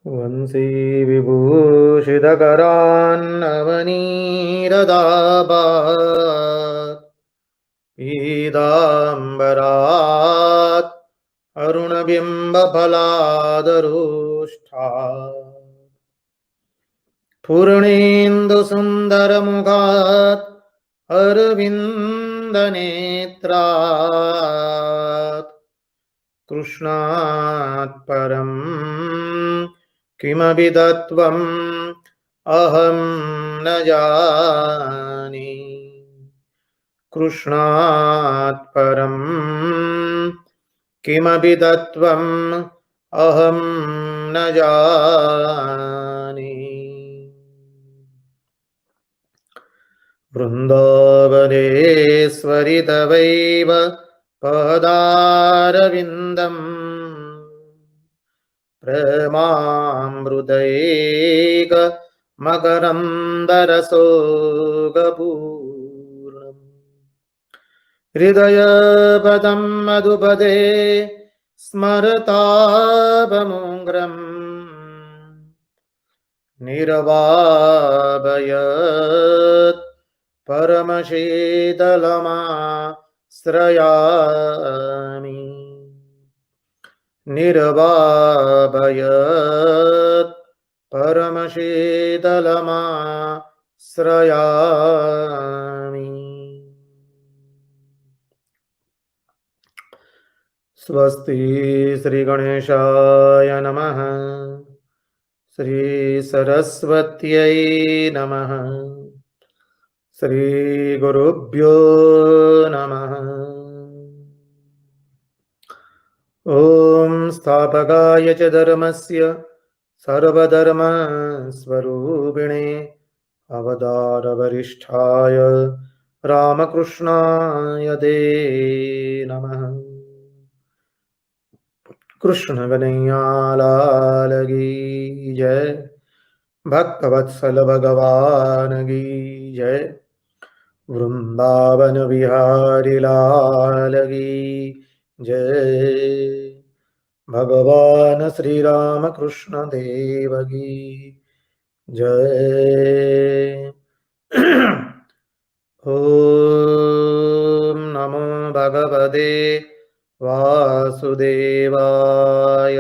वंशी विभूषितकरान्नवनीरदाभात् पीताम्बरात् अरुणबिम्बफलादरुष्ठात् पूर्णेन्दुसुन्दरमुखात् अरविन्दनेत्रात् कृष्णात् परं किमपि तत्त्वम् अहं न जाने। कृष्णात् परं किमपि तत्त्वम् अहं न जाने। वृन्दावनेश्वरि तवैव पदारविन्दम् प्रेमामृतैक मकरन्दरसोगपूर्णम् हृदयपदं मधुपदे स्मरतापमुग्रम् निरवापयत् परमशीतलमाश्रयामि। निरवापयत् परमशीतलमाश्रयामि। स्वस्ति श्री गणेशाय नमः। श्री सरस्वत्यै नमः। श्री गुरुभ्यो नमः। ओम स्थापकाय च धर्मस्य सर्वधर्मस्वरूपिणे अवतारवरिष्ठाय रामकृष्णाय ते नमः। कृष्ण कन्हैया लाल की जय। भक्तवत्सल भगवान की जय। वृंदावन बिहारी लाल की जय। भगवान श्री राम कृष्ण देव की जय। ओम नमो भगवते वासुदेवाय।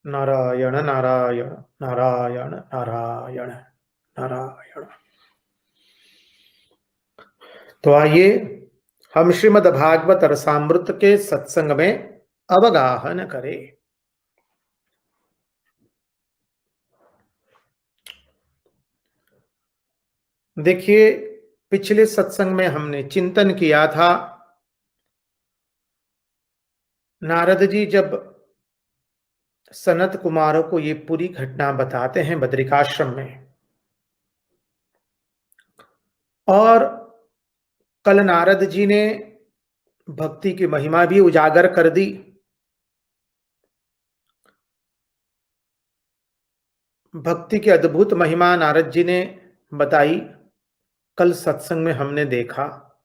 नारायण नारायण नारायण नारायण नारायण। तो आइए हम श्रीमद् भागवत रसामृत के सत्संग में अवगाहन करें। देखिए, पिछले सत्संग में हमने चिंतन किया था, नारद जी जब सनत कुमारों को ये पूरी घटना बताते हैं बद्रिकाश्रम में, और कल नारद जी ने भक्ति की महिमा भी उजागर कर दी। भक्ति की अद्भुत महिमा नारद जी ने बताई, कल सत्संग में हमने देखा।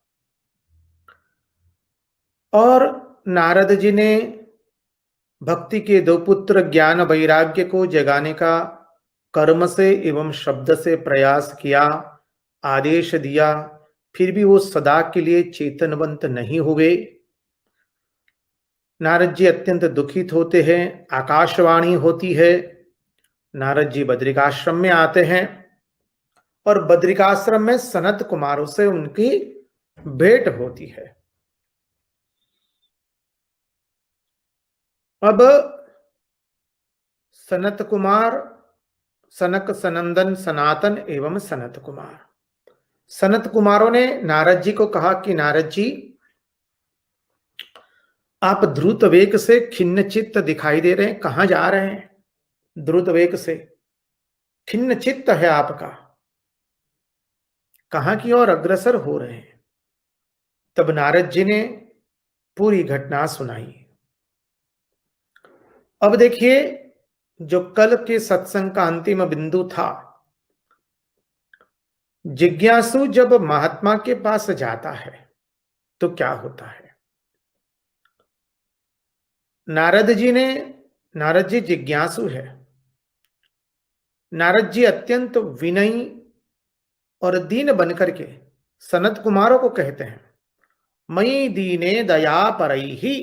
और नारद जी ने भक्ति के दो पुत्र ज्ञान वैराग्य को जगाने का कर्म से एवं शब्द से प्रयास किया, आदेश दिया, फिर भी वो सदा के लिए चेतनवंत नहीं हुए। नारद जी अत्यंत दुखित होते हैं, आकाशवाणी होती है, नारद जी बद्रिकाश्रम में आते हैं और बद्रिकाश्रम में सनत कुमारों से उनकी भेंट होती है। अब सनत कुमार, सनक सनंदन सनातन एवं सनत कुमार, सनत कुमारों ने नारद जी को कहा कि नारद जी, आप द्रुत वेग से खिन्न चित्त दिखाई दे रहे हैं, कहां जा रहे हैं? द्रुत वेग से खिन्न चित्त है आपका, कहां की ओर अग्रसर हो रहे हैं? तब नारद जी ने पूरी घटना सुनाई। अब देखिए, जो कल के सत्संग का अंतिम बिंदु था, जिज्ञासु जब महात्मा के पास जाता है तो क्या होता है? नारद जी ने नारद जी जिज्ञासु है। नारद जी अत्यंत विनयी और दीन बनकर के सनत कुमारों को कहते हैं, मई दीने दया परई ही।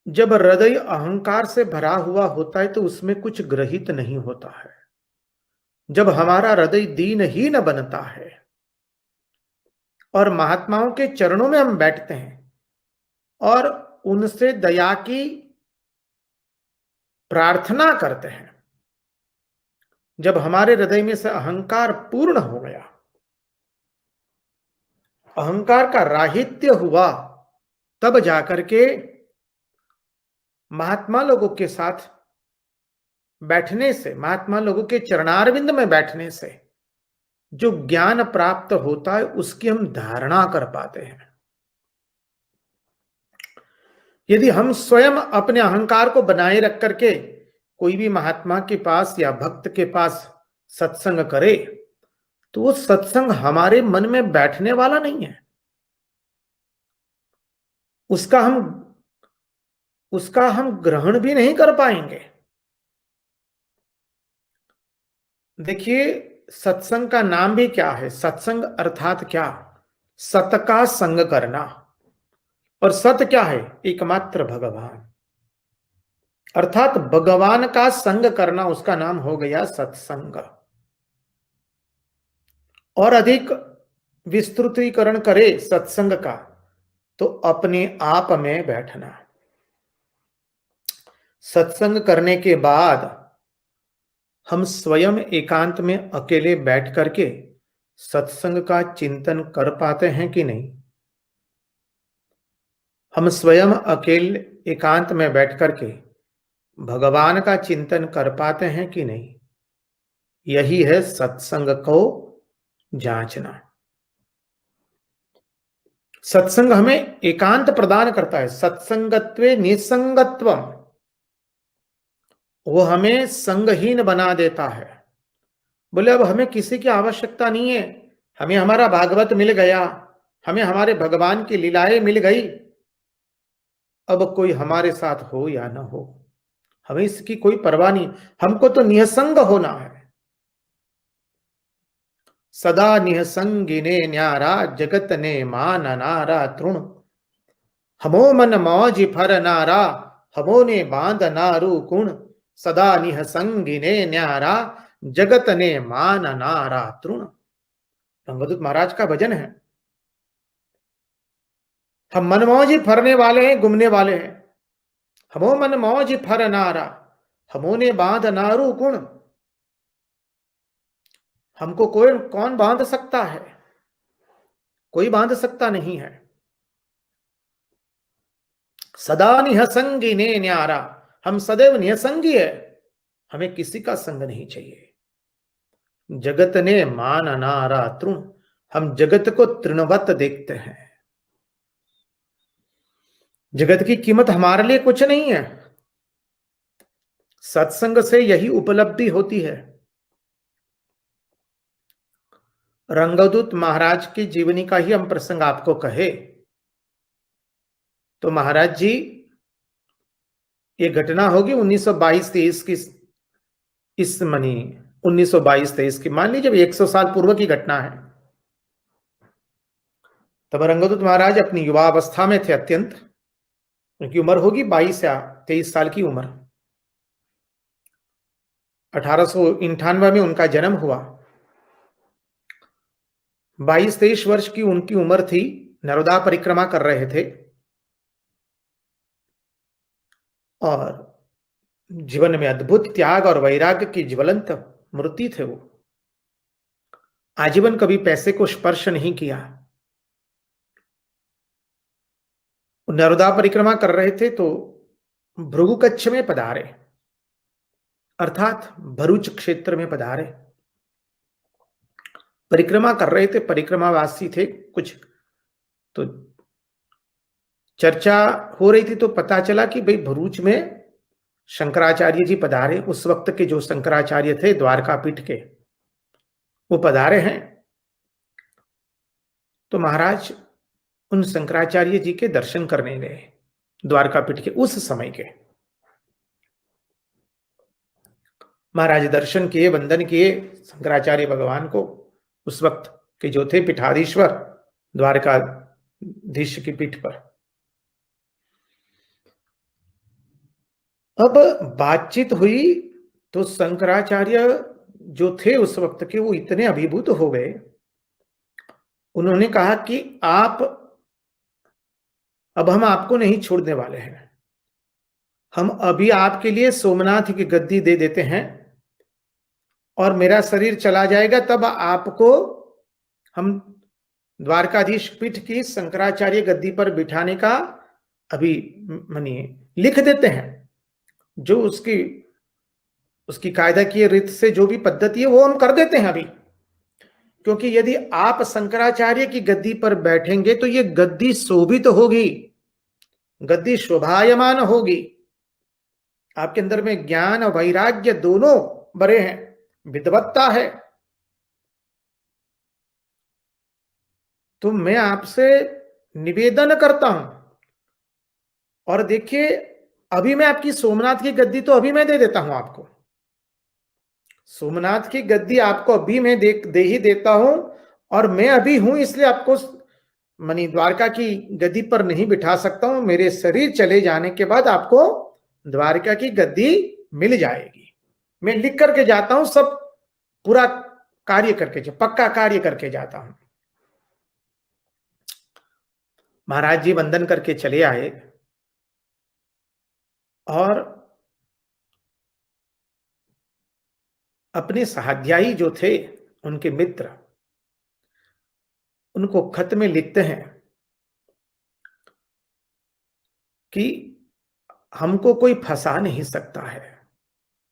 जब हृदय अहंकार से भरा हुआ होता है तो उसमें कुछ ग्रहित नहीं होता है। जब हमारा हृदय दीनहीन बनता है और महात्माओं के चरणों में हम बैठते हैं और उनसे दया की प्रार्थना करते हैं, जब हमारे हृदय में से अहंकार पूर्ण हो गया, अहंकार का राहित्य हुआ, तब जाकर के महात्मा लोगों के साथ बैठने से, महात्मा लोगों के चरणारविंद में बैठने से जो ज्ञान प्राप्त होता है उसकी हम धारणा कर पाते हैं। यदि हम स्वयं अपने अहंकार को बनाए रख करके कोई भी महात्मा के पास या भक्त के पास सत्संग करे तो वो सत्संग हमारे मन में बैठने वाला नहीं है। उसका हम ग्रहण भी नहीं कर पाएंगे। देखिए, सत्संग का नाम भी क्या है? सत्संग अर्थात क्या? सत का संग करना। और सत्य क्या है? एकमात्र भगवान, अर्थात भगवान का संग करना, उसका नाम हो गया सत्संग। और अधिक विस्तृतीकरण करे सत्संग का तो अपने आप में बैठना। सत्संग करने के बाद हम स्वयं एकांत में अकेले बैठ करके सत्संग का चिंतन कर पाते हैं कि नहीं? हम स्वयं अकेले एकांत में बैठ करके भगवान का चिंतन कर पाते हैं कि नहीं? यही है सत्संग को जांचना। सत्संग हमें एकांत प्रदान करता है। सत्संगत्वे निसंगत्वम, वो हमें संगहीन बना देता है। बोले अब हमें किसी की आवश्यकता नहीं है, हमें हमारा भागवत मिल गया, हमें हमारे भगवान की लीलाएं मिल गई, अब कोई हमारे साथ हो या ना हो हमें इसकी कोई परवाह नहीं, हमको तो निसंग होना है। सदा निसंगिने न्यारा जगत ने मान नारा तृण, हमो मन मौज फर नारा हमो ने बांध नारू कुण, सदा निसंगिने न्यारा जगत ने मान नारा तृण। रंगदूत महाराज का भजन है। हम मनमौजी फरने वाले हैं, घूमने वाले हैं। हमो मन मौज फर नारा हमो ने बांध नारू कुण। हमको कौन बांध सकता है? कोई बांध सकता नहीं है। सदा निसंगी ने न्यारा, हम सदैव निसंगी है, हमें किसी का संग नहीं चाहिए। जगत ने मान नारा तृण, हम जगत को तृणवत देखते हैं। जगत की कीमत हमारे लिए कुछ नहीं है। सत्संग से यही उपलब्धि होती है। रंगदूत महाराज की जीवनी का ही हम प्रसंग आपको कहे तो महाराज जी, ये घटना होगी 1922-23 की, इस मनी 1922-23 की, मान लीजिए 100 साल पूर्व की घटना है। तब रंगदूत महाराज अपनी युवावस्था में थे अत्यंत, उनकी उम्र होगी 22 या 23 साल की उम्र। 1898 में उनका जन्म हुआ। 22-23 वर्ष की उनकी उम्र थी। नर्मदा परिक्रमा कर रहे थे और जीवन में अद्भुत त्याग और वैराग्य की ज्वलंत मूर्ति थे। वो आजीवन कभी पैसे को स्पर्श नहीं किया। नर्मदा परिक्रमा कर रहे थे तो भृगु कच्छ में पधारे, अर्थात भरूच क्षेत्र में पधारे। परिक्रमा कर रहे थे, परिक्रमावासी थे कुछ, तो चर्चा हो रही थी तो पता चला कि भाई भरूच में शंकराचार्य जी पधारे। उस वक्त के जो शंकराचार्य थे द्वारका पीठ के, वो पधारे हैं। तो महाराज उन शंकराचार्य जी के दर्शन करने गए, द्वारकापीठ के उस समय के। महाराज दर्शन किए, वंदन किए शंकराचार्य भगवान को, उस वक्त के जो थे पीठाधीश्वर द्वारकाधीश की पीठ पर। अब बातचीत हुई तो शंकराचार्य जो थे उस वक्त के, वो इतने अभिभूत हो गए। उन्होंने कहा कि अब हम आपको नहीं छोड़ने वाले हैं, हम अभी आपके लिए सोमनाथ की गद्दी दे देते हैं और मेरा शरीर चला जाएगा, तब आपको हम द्वारकाधीश पीठ की शंकराचार्य गद्दी पर बिठाने का अभी मानिए लिख देते हैं। जो उसकी कायदा की रीत से जो भी पद्धति है वो हम कर देते हैं अभी, क्योंकि यदि आप शंकराचार्य की गद्दी पर बैठेंगे तो ये गद्दी शोभित होगी, गद्दी शोभायमान होगी। आपके अंदर में ज्ञान और वैराग्य दोनों बड़े हैं, विद्वत्ता है। तो मैं आपसे निवेदन करता हूं, और देखिए अभी मैं आपकी सोमनाथ की गद्दी तो अभी मैं दे देता हूं आपको, सोमनाथ की गद्दी आपको अभी मैं दे ही देता हूं, और मैं अभी हूं इसलिए आपको मनी द्वारका की गद्दी पर नहीं बिठा सकता हूं। मेरे शरीर चले जाने के बाद आपको द्वारका की गद्दी मिल जाएगी। मैं लिख करके जाता हूं, सब पूरा कार्य करके, पक्का कार्य करके जाता हूं। महाराज जी वंदन करके चले आए, और अपने सहाध्यायी जो थे उनके मित्र, उनको खत में लिखते हैं कि हमको कोई फंसा नहीं सकता है,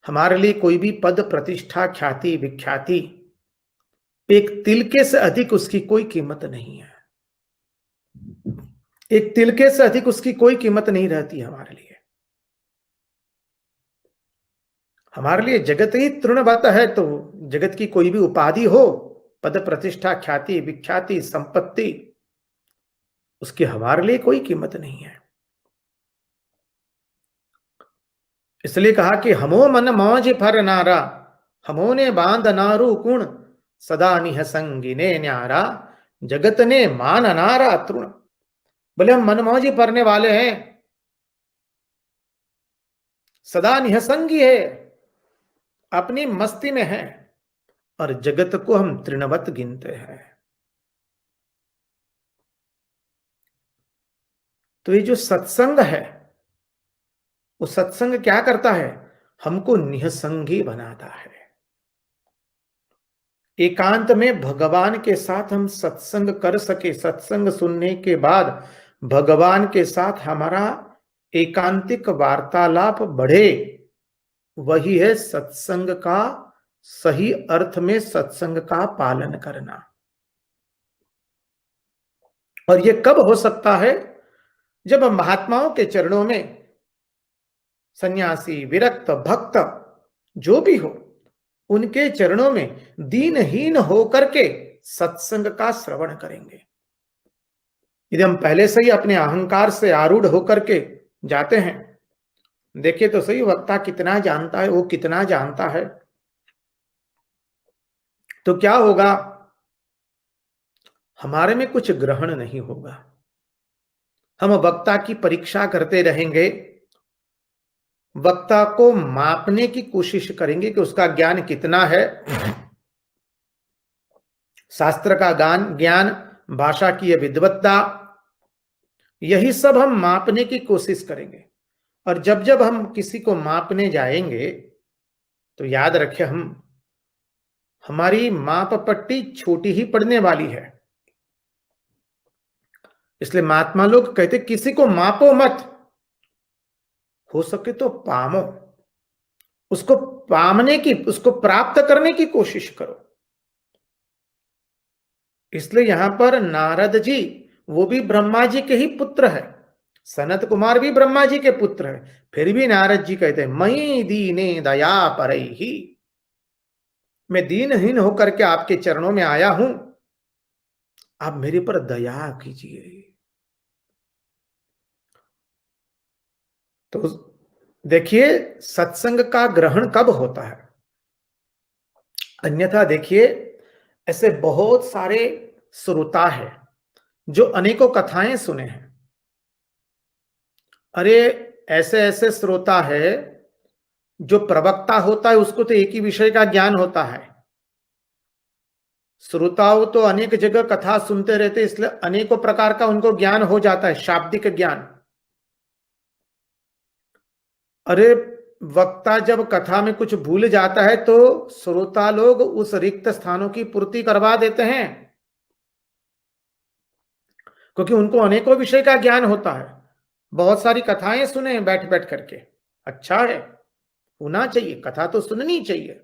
हमारे लिए कोई भी पद प्रतिष्ठा ख्याति विख्याति एक तिलके से अधिक उसकी कोई कीमत नहीं है, एक तिलके से अधिक उसकी कोई कीमत नहीं रहती हमारे लिए। हमारे लिए जगत ही तृणवत है, तो जगत की कोई भी उपाधि हो, पद प्रतिष्ठा ख्याति विख्याति संपत्ति, उसकी हमारे लिए कोई कीमत नहीं है। इसलिए कहा कि हमो मन मौज फर नारा, हमो ने बांध नारू कुण, सदा निह संगिने न्यारा, जगत ने मान नारा तृण। बोले हम मनमौजी पढ़ने वाले हैं, सदा निहसंगी है, अपनी मस्ती में है, और जगत को हम तृणवत गिनते हैं। तो ये जो सत्संग है, वो सत्संग क्या करता है, हमको निहसंगी बनाता है। एकांत में भगवान के साथ हम सत्संग कर सके, सत्संग सुनने के बाद भगवान के साथ हमारा एकांतिक वार्तालाप बढ़े, वही है सत्संग का सही अर्थ में सत्संग का पालन करना। और यह कब हो सकता है, जब महात्माओं के चरणों में सन्यासी विरक्त भक्त जो भी हो, उनके चरणों में दीनहीन होकर के सत्संग का श्रवण करेंगे। यदि हम पहले से ही अपने अहंकार से आरूढ़ होकर के जाते हैं, देखिए तो सही वक्ता कितना जानता है, वो कितना जानता है, तो क्या होगा, हमारे में कुछ ग्रहण नहीं होगा। हम वक्ता की परीक्षा करते रहेंगे, वक्ता को मापने की कोशिश करेंगे कि उसका ज्ञान कितना है, शास्त्र का ज्ञान, भाषा की विद्वत्ता, यही सब हम मापने की कोशिश करेंगे। और जब जब हम किसी को मापने जाएंगे तो याद रखें, हमारी माप पट्टी छोटी ही पड़ने वाली है। इसलिए महात्मा लोग कहते किसी को मापो मत, हो सके तो पामो, उसको पामने की, उसको प्राप्त करने की कोशिश करो। इसलिए यहां पर नारद जी, वो भी ब्रह्मा जी के ही पुत्र है, सनत कुमार भी ब्रह्मा जी के पुत्र है, फिर भी नारद जी कहते हैं मई दीने दया परई ही, मैं दीनहीन होकर के आपके चरणों में आया हूं, आप मेरे पर दया कीजिए। तो देखिए सत्संग का ग्रहण कब होता है, अन्यथा देखिए ऐसे बहुत सारे श्रोता है जो अनेकों कथाएं सुने हैं। अरे ऐसे ऐसे श्रोता है, जो प्रवक्ता होता है उसको तो एक ही विषय का ज्ञान होता है। श्रोताओं तो अनेक जगह कथा सुनते रहते, इसलिए अनेकों प्रकार का उनको ज्ञान हो जाता है, शाब्दिक ज्ञान। अरे वक्ता जब कथा में कुछ भूल जाता है तो श्रोता लोग उस रिक्त स्थानों की पूर्ति करवा देते हैं, क्योंकि उनको अनेकों विषय का ज्ञान होता है। बहुत सारी कथाएं सुने बैठ बैठ करके, अच्छा है, होना चाहिए, कथा तो सुननी चाहिए,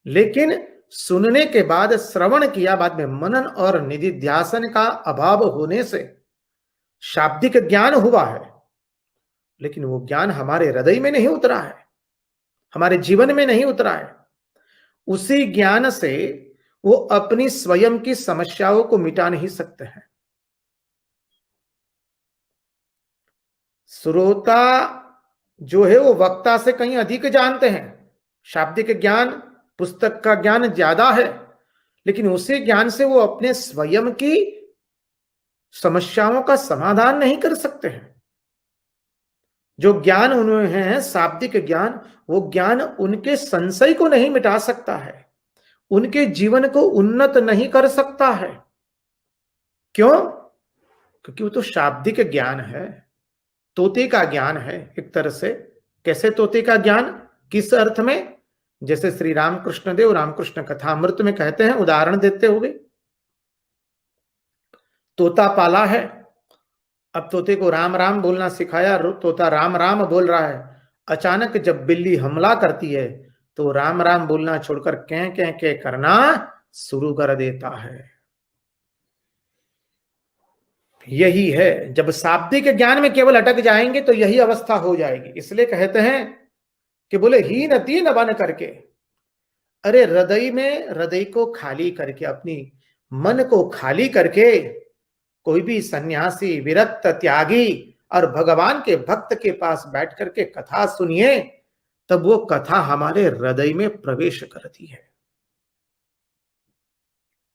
लेकिन सुनने के बाद श्रवण किया, बाद में मनन और निधिध्यासन का अभाव होने से शाब्दिक ज्ञान हुआ है, लेकिन वो ज्ञान हमारे हृदय में नहीं उतरा है, हमारे जीवन में नहीं उतरा है। उसी ज्ञान से वो अपनी स्वयं की समस्याओं को मिटा नहीं सकते हैं। श्रोता जो है वो वक्ता से कहीं अधिक जानते हैं, शाब्दिक ज्ञान, पुस्तक का ज्ञान ज्यादा है, लेकिन उसी ज्ञान से वो अपने स्वयं की समस्याओं का समाधान नहीं कर सकते हैं। जो ज्ञान उन्हें है शाब्दिक ज्ञान, वो ज्ञान उनके संशय को नहीं मिटा सकता है, उनके जीवन को उन्नत नहीं कर सकता है। क्यों? क्योंकि वो तो शाब्दिक ज्ञान है, तोते का ज्ञान है एक तरह से। कैसे तोते का ज्ञान, किस अर्थ में? जैसे श्री रामकृष्ण देव रामकृष्ण कथामृत में कहते हैं, उदाहरण देते हुए, तोता पाला है, अब तोते को राम राम बोलना सिखाया, तोता राम राम बोल रहा है। अचानक जब बिल्ली हमला करती है तो राम राम बोलना छोड़कर कै कै कै करना शुरू कर देता है। यही है, जब शाब्दिक ज्ञान में केवल अटक जाएंगे तो यही अवस्था हो जाएगी। इसलिए कहते हैं कि बोले हीन दीन बन करके, अरे हृदय में, हृदय को खाली करके, अपनी मन को खाली करके कोई भी सन्यासी, विरक्त, त्यागी और भगवान के भक्त के पास बैठ करके कथा सुनिए, तब वो कथा हमारे हृदय में प्रवेश करती है।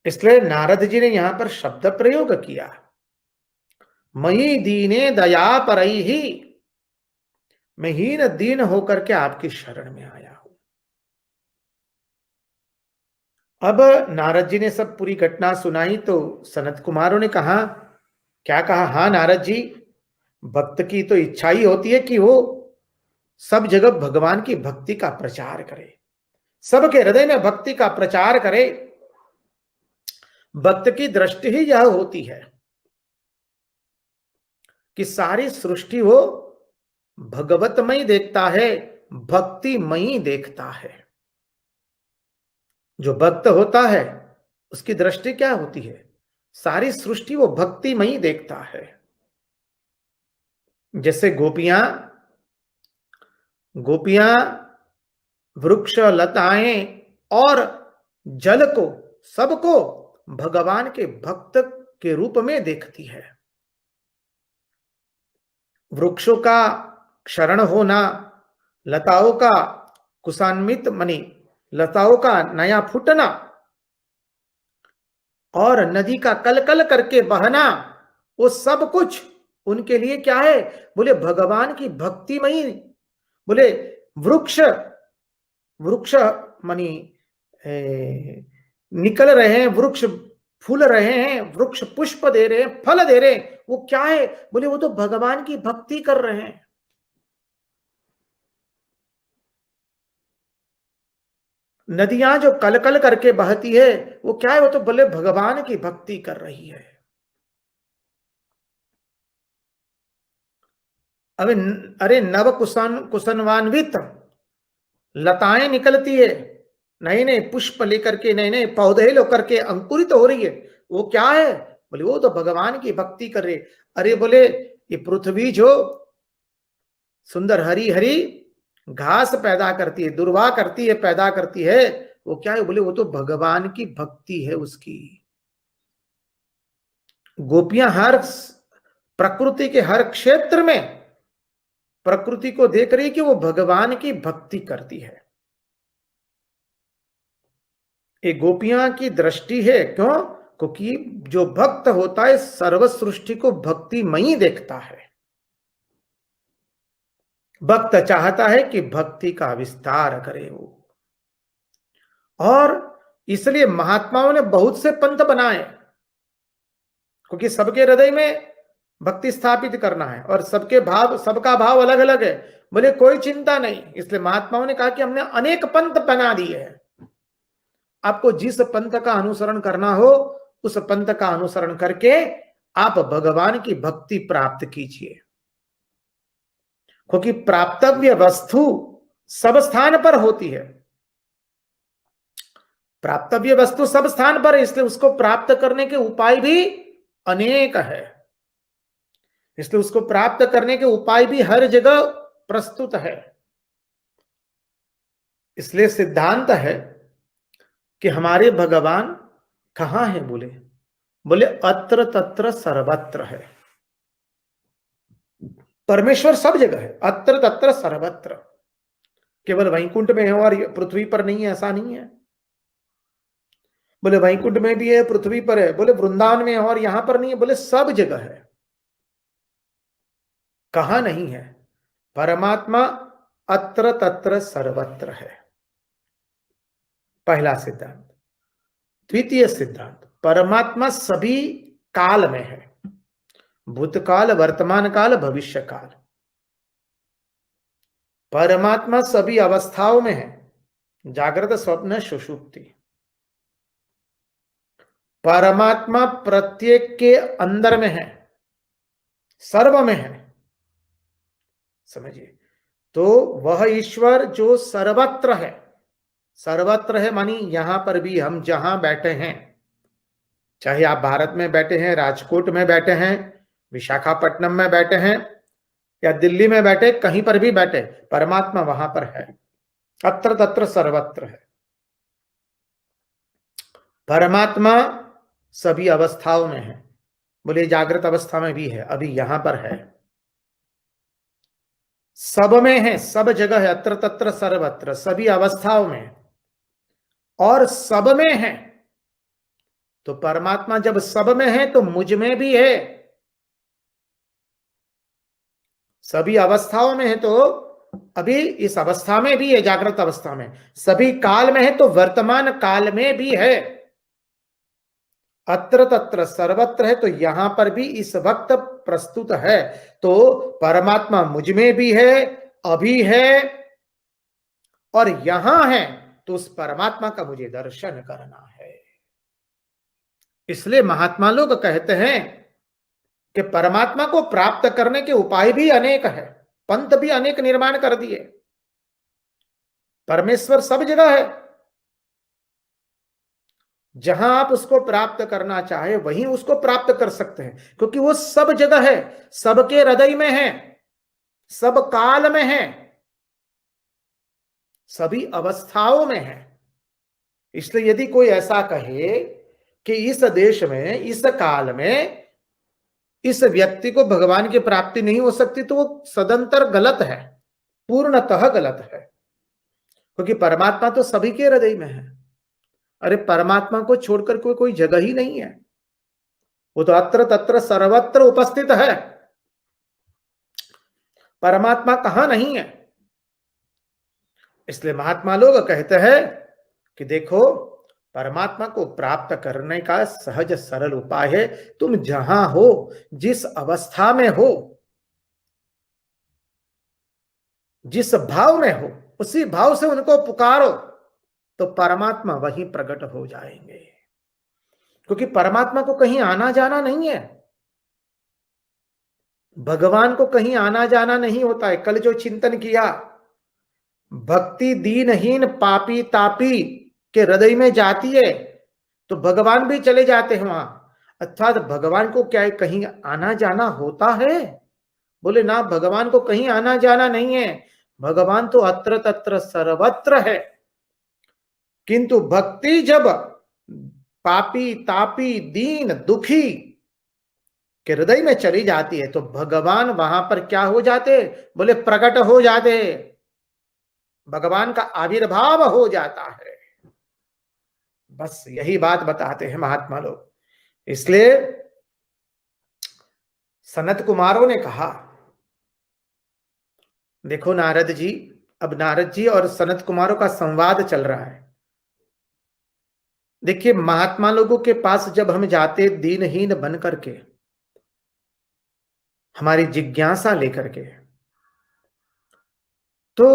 इसलिए नारद जी ने यहां पर शब्द प्रयोग किया, मई दीने दया परई ही, मैं हीन दीन होकर के आपकी शरण में आया हूं। अब नारद जी ने सब पूरी घटना सुनाई तो सनत कुमारों ने कहा, क्या कहा? हाँ नारद जी, भक्त की तो इच्छा ही होती है कि वो सब जगह भगवान की भक्ति का प्रचार करे, सबके हृदय में भक्ति का प्रचार करे। भक्त की दृष्टि ही यह होती है कि सारी सृष्टि वो भगवतमयी देखता है, भक्तिमयी देखता है। जो भक्त होता है उसकी दृष्टि क्या होती है? सारी सृष्टि वो भक्तिमयी देखता है। जैसे गोपियां, गोपियां वृक्ष, लताएं और जल को, सबको भगवान के भक्त के रूप में देखती है। वृक्षों का क्षरण होना, लताओं का कुसान्वित मनी, लताओं का नया फूटना और नदी का कलकल करके बहना, वो सब कुछ उनके लिए क्या है? बोले भगवान की भक्तिमयी। बोले वृक्ष, वृक्ष मनी निकल रहे हैं, वृक्ष फूल रहे हैं, वृक्ष पुष्प दे रहे हैं, फल दे रहे हैं, वो क्या है? बोले वो तो भगवान की भक्ति कर रहे हैं। नदियां जो कलकल करके बहती है वो क्या है? वो तो बोले भगवान की भक्ति कर रही है। अबे अरे नव कुसनवान्वित लताएं निकलती है, नए नए पुष्प लेकर के, नए नए पौधे लेकर के अंकुरित हो रही है, वो क्या है? बोले वो तो भगवान की भक्ति कर रहे। अरे बोले ये पृथ्वी जो सुंदर हरी हरी घास पैदा करती है, दुर्वा करती है, पैदा करती है, वो क्या है? बोले वो तो भगवान की भक्ति है उसकी। गोपियां हर प्रकृति के हर क्षेत्र में प्रकृति को देख रही है कि वो भगवान की भक्ति करती है। ये गोपियां की दृष्टि है, क्यों? क्योंकि जो भक्त होता है सर्व सृष्टि को भक्तिमयी देखता है। भक्त चाहता है कि भक्ति का विस्तार करे वो, और इसलिए महात्माओं ने बहुत से पंथ बनाए, क्योंकि सबके हृदय में भक्ति स्थापित करना है और सबका भाव अलग अलग है। बोले कोई चिंता नहीं, इसलिए महात्माओं ने कहा कि हमने अनेक पंथ बना दिए हैं, आपको जिस पंथ का अनुसरण करना हो उस पंथ का अनुसरण करके आप भगवान की भक्ति प्राप्त कीजिए, क्योंकि प्राप्तव्य वस्तु सब स्थान पर होती है। प्राप्तव्य वस्तु सब स्थान पर है, इसलिए उसको प्राप्त करने के उपाय भी अनेक है, इसलिए उसको प्राप्त करने के उपाय भी हर जगह प्रस्तुत है। इसलिए सिद्धांत है कि हमारे भगवान कहां है? बोले अत्र तत्र सर्वत्र है। परमेश्वर सब जगह है, अत्र तत्र सर्वत्र। केवल वैकुंठ में है और पृथ्वी पर नहीं है, ऐसा नहीं है। बोले वैकुंठ में भी है, पृथ्वी पर है। बोले वृंदावन में है और यहां पर नहीं है। बोले सब जगह है। कहां नहीं है? परमात्मा अत्र तत्र सर्वत्र है, पहला सिद्धांत। द्वितीय सिद्धांत, परमात्मा सभी काल में है, भूतकाल, वर्तमान काल, भविष्य काल। परमात्मा सभी अवस्थाओं में है, जागृत, स्वप्न, सुषुप्ति। परमात्मा प्रत्येक के अंदर में है, सर्व में है, समझिए। तो वह ईश्वर जो सर्वत्र है, सर्वत्र है मानी यहां पर भी हम जहां बैठे हैं, चाहे आप भारत में बैठे हैं, राजकोट में बैठे हैं, विशाखापट्टनम में बैठे हैं या दिल्ली में बैठे, कहीं पर भी बैठे, परमात्मा वहां पर है, अत्र तत्र सर्वत्र है। परमात्मा सभी अवस्थाओं में है। बोले जागृत अवस्था में भी है, अभी यहां पर है, सब में है, सब जगह है, अत्र तत्र सर्वत्र, सभी अवस्थाओं में और सब में है। तो परमात्मा जब सब में है तो मुझ में भी है, सभी अवस्थाओं में है तो अभी इस अवस्था में भी है, जागृत अवस्था में, सभी काल में है तो वर्तमान काल में भी है, अत्र तत्र सर्वत्र है तो यहां पर भी इस वक्त प्रस्तुत है। तो परमात्मा मुझ में भी है, अभी है और यहां है, तो उस परमात्मा का मुझे दर्शन करना है। इसलिए महात्मा लोग कहते हैं कि परमात्मा को प्राप्त करने के उपाय भी अनेक है, पंथ भी अनेक निर्माण कर दिए। परमेश्वर सब जगह है, जहां आप उसको प्राप्त करना चाहे वहीं उसको प्राप्त कर सकते हैं, क्योंकि वो सब जगह है, सबके हृदय में है, सब काल में है, सभी अवस्थाओं में है। इसलिए यदि कोई ऐसा कहे कि इस देश में, इस काल में इस व्यक्ति को भगवान की प्राप्ति नहीं हो सकती, तो वो सदंतर गलत है, पूर्णतः गलत है, क्योंकि परमात्मा तो सभी के हृदय में है। अरे परमात्मा को छोड़कर कोई जगह ही नहीं है, वो तो अत्र तत्र सर्वत्र उपस्थित है। परमात्मा कहां नहीं है? इसलिए महात्मा लोग कहते हैं कि देखो, परमात्मा को प्राप्त करने का सहज सरल उपाय है, तुम जहां हो, जिस अवस्था में हो, जिस भाव में हो, उसी भाव से उनको पुकारो तो परमात्मा वहीं प्रकट हो जाएंगे, क्योंकि परमात्मा को कहीं आना जाना नहीं है, भगवान को कहीं आना जाना नहीं होता है। कल जो चिंतन किया, भक्ति दीनहीन पापी तापी के हृदय में जाती है तो भगवान भी चले जाते हैं वहां। अर्थात भगवान को क्या है, कहीं आना जाना होता है? बोले ना, भगवान को कहीं आना जाना नहीं है, भगवान तो अत्र तत्र सर्वत्र है। किंतु भक्ति जब पापी तापी दीन दुखी कि हृदय में चली जाती है तो भगवान वहां पर क्या हो जाते? बोले प्रकट हो जाते, भगवान का आविर्भाव हो जाता है। बस यही बात बताते हैं महात्मा लोग। इसलिए सनत कुमारों ने कहा, देखो नारद जी, अब नारद जी और सनत कुमारों का संवाद चल रहा है। देखिए महात्मा लोगों के पास जब हम जाते दीनहीन बन करके, हमारी जिज्ञासा लेकर के, तो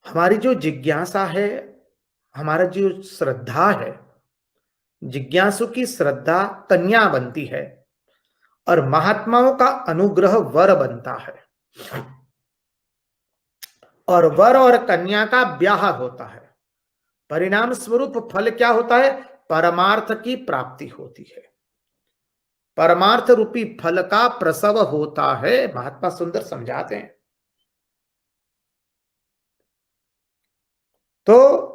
हमारी जो जिज्ञासा है, हमारा जो श्रद्धा है, जिज्ञासु की श्रद्धा कन्या बनती है और महात्माओं का अनुग्रह वर बनता है, और वर और कन्या का ब्याह होता है। परिणाम स्वरूप फल क्या होता है? परमार्थ की प्राप्ति होती है, परमार्थ रूपी फल का प्रसव होता है। महात्मा सुंदर समझाते हैं। तो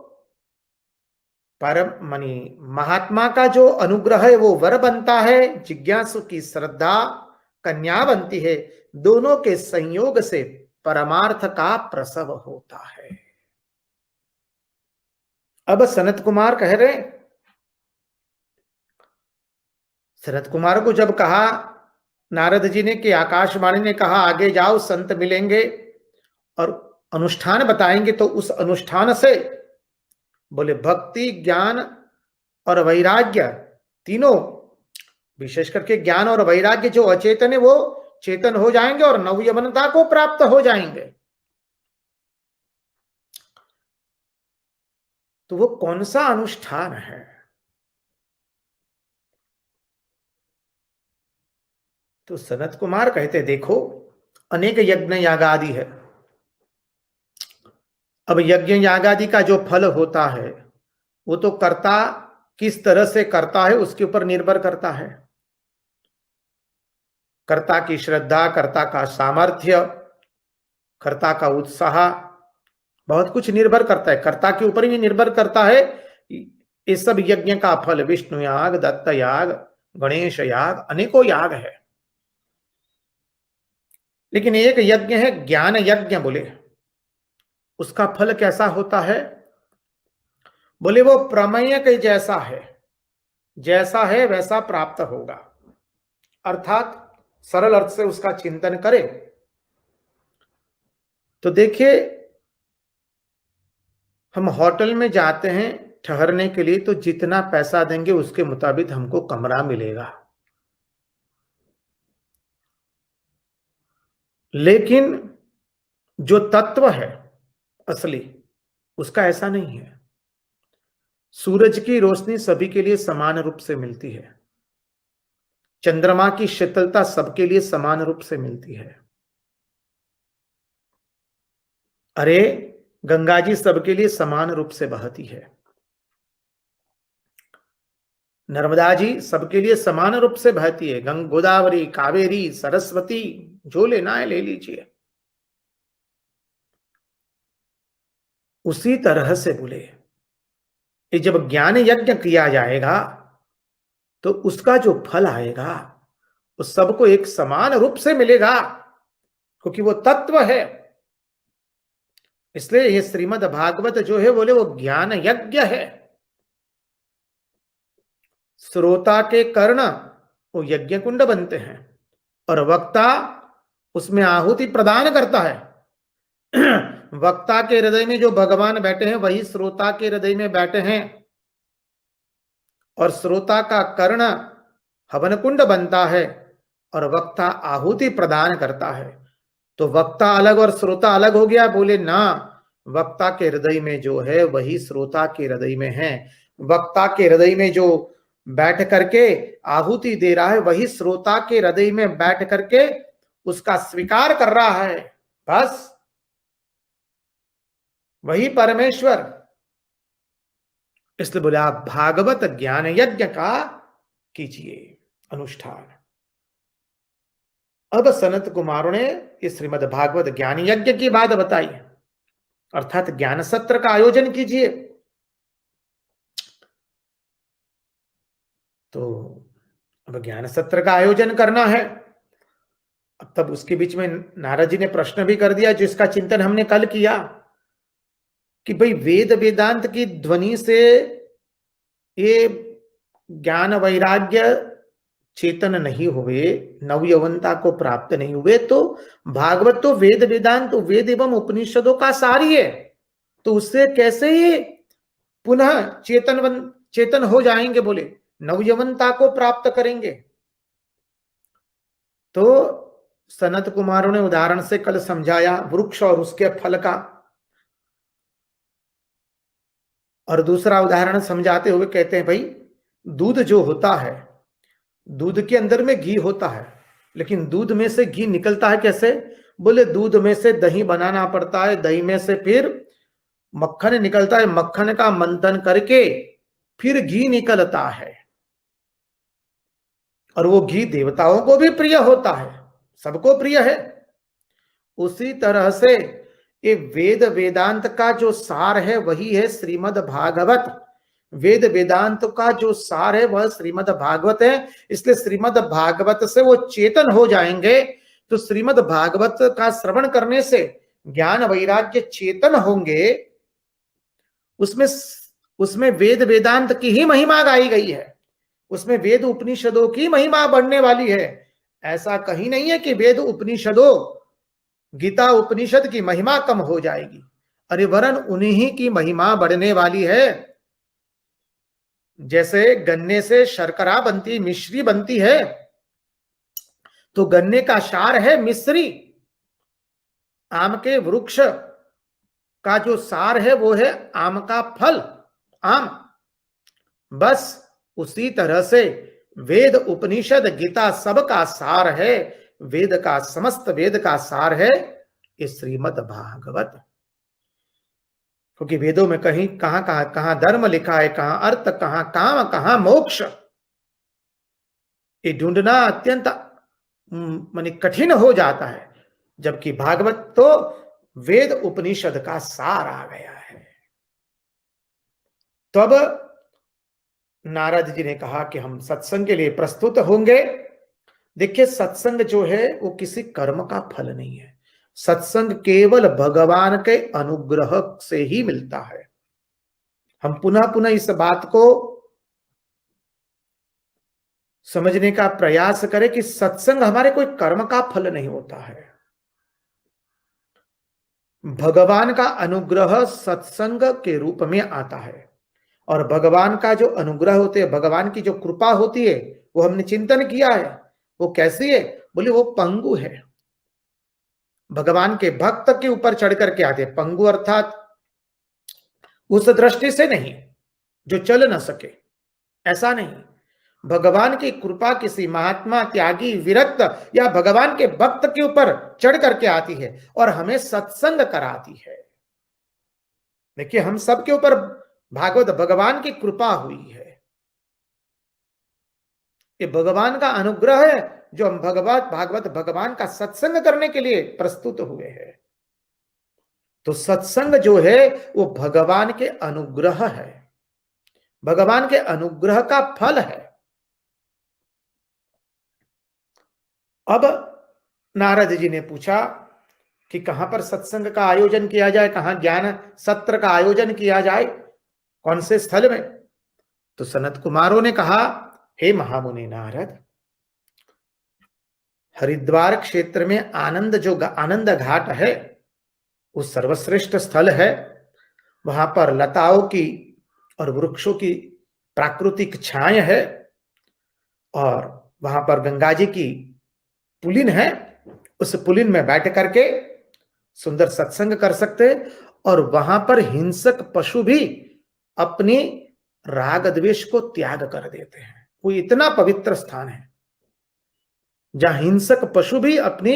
परम मनी महात्मा का जो अनुग्रह है वो वर बनता है, जिज्ञासु की श्रद्धा कन्या बनती है। दोनों के संयोग से परमार्थ का प्रसव होता है। अब सनत कुमार कह रहे, सनत कुमार को जब कहा नारद जी ने कि आकाशवाणी ने कहा आगे जाओ संत मिलेंगे और अनुष्ठान बताएंगे, तो उस अनुष्ठान से बोले भक्ति ज्ञान और वैराग्य तीनों, विशेष करके ज्ञान और वैराग्य जो अचेतन है वो चेतन हो जाएंगे और नवयवनता को प्राप्त हो जाएंगे। तो वो कौन सा अनुष्ठान है? तो सनत कुमार कहते देखो अनेक यज्ञ यागादि है। अब यज्ञ यागादि का जो फल होता है वो तो कर्ता किस तरह से करता है उसके ऊपर निर्भर करता है। कर्ता की श्रद्धा, कर्ता का सामर्थ्य, कर्ता का उत्साह, बहुत कुछ निर्भर करता है, कर्ता के ऊपर ही निर्भर करता है। इस सब यज्ञ का फल विष्णु याग, दत्त याग, गणेश याग, अनेकों याग है। लेकिन एक यज्ञ है ज्ञान यज्ञ, बोले उसका फल कैसा होता है? बोले वो प्रमेय के जैसा है, जैसा है वैसा प्राप्त होगा। अर्थात सरल अर्थ से उसका चिंतन करें तो देखिए हम होटल में जाते हैं ठहरने के लिए, तो जितना पैसा देंगे उसके मुताबिक हमको कमरा मिलेगा। लेकिन जो तत्व है असली, उसका ऐसा नहीं है। सूरज की रोशनी सभी के लिए समान रूप से मिलती है, चंद्रमा की शीतलता सबके लिए समान रूप से मिलती है। अरे गंगा जी सबके लिए समान रूप से बहती है, नर्मदा जी सबके लिए समान रूप से बहती है, गोदावरी, कावेरी, सरस्वती, जो लेना है ले लीजिए। उसी तरह से बोले ये जब ज्ञान यज्ञ किया जाएगा तो उसका जो फल आएगा वो सबको एक समान रूप से मिलेगा, क्योंकि वो तत्व है। इसलिए ये श्रीमद् भागवत जो है बोले वो ज्ञान यज्ञ है। श्रोता के कर्ण वो यज्ञ कुंड बनते हैं और वक्ता उसमें आहुति प्रदान करता है। वक्ता के हृदय में जो भगवान बैठे हैं वही श्रोता के हृदय में बैठे हैं, और श्रोता का कर्ण हवन कुंड बनता है और वक्ता आहुति प्रदान करता है। तो वक्ता अलग और श्रोता अलग हो गया? बोले ना, वक्ता के हृदय में जो है वही श्रोता के हृदय में है। वक्ता के हृदय में जो बैठ करके आहुति दे रहा है वही श्रोता के हृदय में बैठ करके उसका स्वीकार कर रहा है। बस वही परमेश्वर। इसलिए बोले आप भागवत ज्ञान यज्ञ का कीजिए अनुष्ठान। अब सनत कुमारों ने इस श्रीमद् भागवत ज्ञान यज्ञ की बात बताई, अर्थात ज्ञान सत्र का आयोजन कीजिए। तो अब ज्ञान सत्र का आयोजन करना है। अब तब उसके बीच में नारद जी ने प्रश्न भी कर दिया, जिसका चिंतन हमने कल किया कि भाई वेद वेदांत की ध्वनि से ये ज्ञान वैराग्य चेतन नहीं हुए, नवयवनता को प्राप्त नहीं हुए, तो भागवत तो वेद वेदांत वेद एवं उपनिषदों का सार ही है, तो उससे कैसे ये पुनः चेतन हो जाएंगे, बोले नवयवनता को प्राप्त करेंगे। तो सनत कुमारों ने उदाहरण से कल समझाया वृक्ष और उसके फल का, और दूसरा उदाहरण समझाते हुए कहते हैं भाई दूध जो होता है, दूध के अंदर में घी होता है, लेकिन दूध में से घी निकलता है कैसे? बोले दूध में से दही बनाना पड़ता है, दही में से फिर मक्खन निकलता है, मक्खन का मंथन करके फिर घी निकलता है, और वो घी देवताओं को भी प्रिय होता है, सबको प्रिय है। उसी तरह से ये वेद वेदांत का जो सार है वही है श्रीमद् भागवत। वेद वेदांत का जो सार है वह श्रीमद् भागवत है, इसलिए श्रीमद् भागवत से वो चेतन हो जाएंगे। तो श्रीमद् भागवत का श्रवण करने से ज्ञान वैराग्य चेतन होंगे। उसमें उसमें वेद वेदांत की ही महिमा गाई गई है, उसमें वेद उपनिषदों की महिमा बढ़ने वाली है। ऐसा कहीं नहीं है कि वेद उपनिषदों गीता उपनिषद की महिमा कम हो जाएगी, अरे वरन उन्हीं की महिमा बढ़ने वाली है। जैसे गन्ने से शर्करा बनती, मिश्री बनती है, तो गन्ने का सार है मिश्री, आम के वृक्ष का जो सार है वो है आम का फल, आम। बस उसी तरह से वेद उपनिषद गीता सब का सार है, वेद का समस्त वेद का सार है ये श्रीमद् भागवत। क्योंकि वेदों में कहीं कहां कहां कहां धर्म लिखा है, कहां अर्थ, कहां काम, कहां मोक्ष, ये ढूंढना अत्यंत माने कठिन हो जाता है। जबकि भागवत तो वेद उपनिषद का सार आ गया है। तब नारद जी ने कहा कि हम सत्संग के लिए प्रस्तुत होंगे। देखिए सत्संग जो है वो किसी कर्म का फल नहीं है, सत्संग केवल भगवान के अनुग्रह से ही मिलता है। हम पुनः पुनः इस बात को समझने का प्रयास करें कि सत्संग हमारे कोई कर्म का फल नहीं होता है। भगवान का अनुग्रह सत्संग के रूप में आता है, और भगवान का जो अनुग्रह होते हैं, भगवान की जो कृपा होती है, वो हमने चिंतन किया है। वो कैसी है? बोले वो पंगु है, भगवान के भक्त के ऊपर चढ़ करके आते। पंगु अर्थात उस दृष्टि से नहीं जो चल न सके, ऐसा नहीं। भगवान की कृपा किसी महात्मा, त्यागी, विरक्त या भगवान के भक्त के ऊपर चढ़ करके आती है और हमें सत्संग कराती है। देखिए हम सब के ऊपर भागवत भगवान की कृपा हुई है, ये भगवान का अनुग्रह है जो हम भागवत भगवान का सत्संग करने के लिए प्रस्तुत हुए हैं। तो सत्संग जो है वो भगवान के अनुग्रह है, भगवान के अनुग्रह का फल है। अब नारद जी ने पूछा कि कहां पर सत्संग का आयोजन किया जाए, कहां ज्ञान सत्र का आयोजन किया जाए, कौन से स्थल में? तो सनत कुमारों ने कहा, हे महामुनि नारद, हरिद्वार क्षेत्र में आनंद घाट है, वो सर्वश्रेष्ठ स्थल है। वहां पर लताओं की और वृक्षों की प्राकृतिक छाया है, और वहां पर गंगा जी की पुलिन है, उस पुलिन में बैठ करके सुंदर सत्संग कर सकते हैं। और वहां पर हिंसक पशु भी अपनी राग द्वेष को त्याग कर देते हैं। वो इतना पवित्र स्थान है जहां हिंसक पशु भी अपनी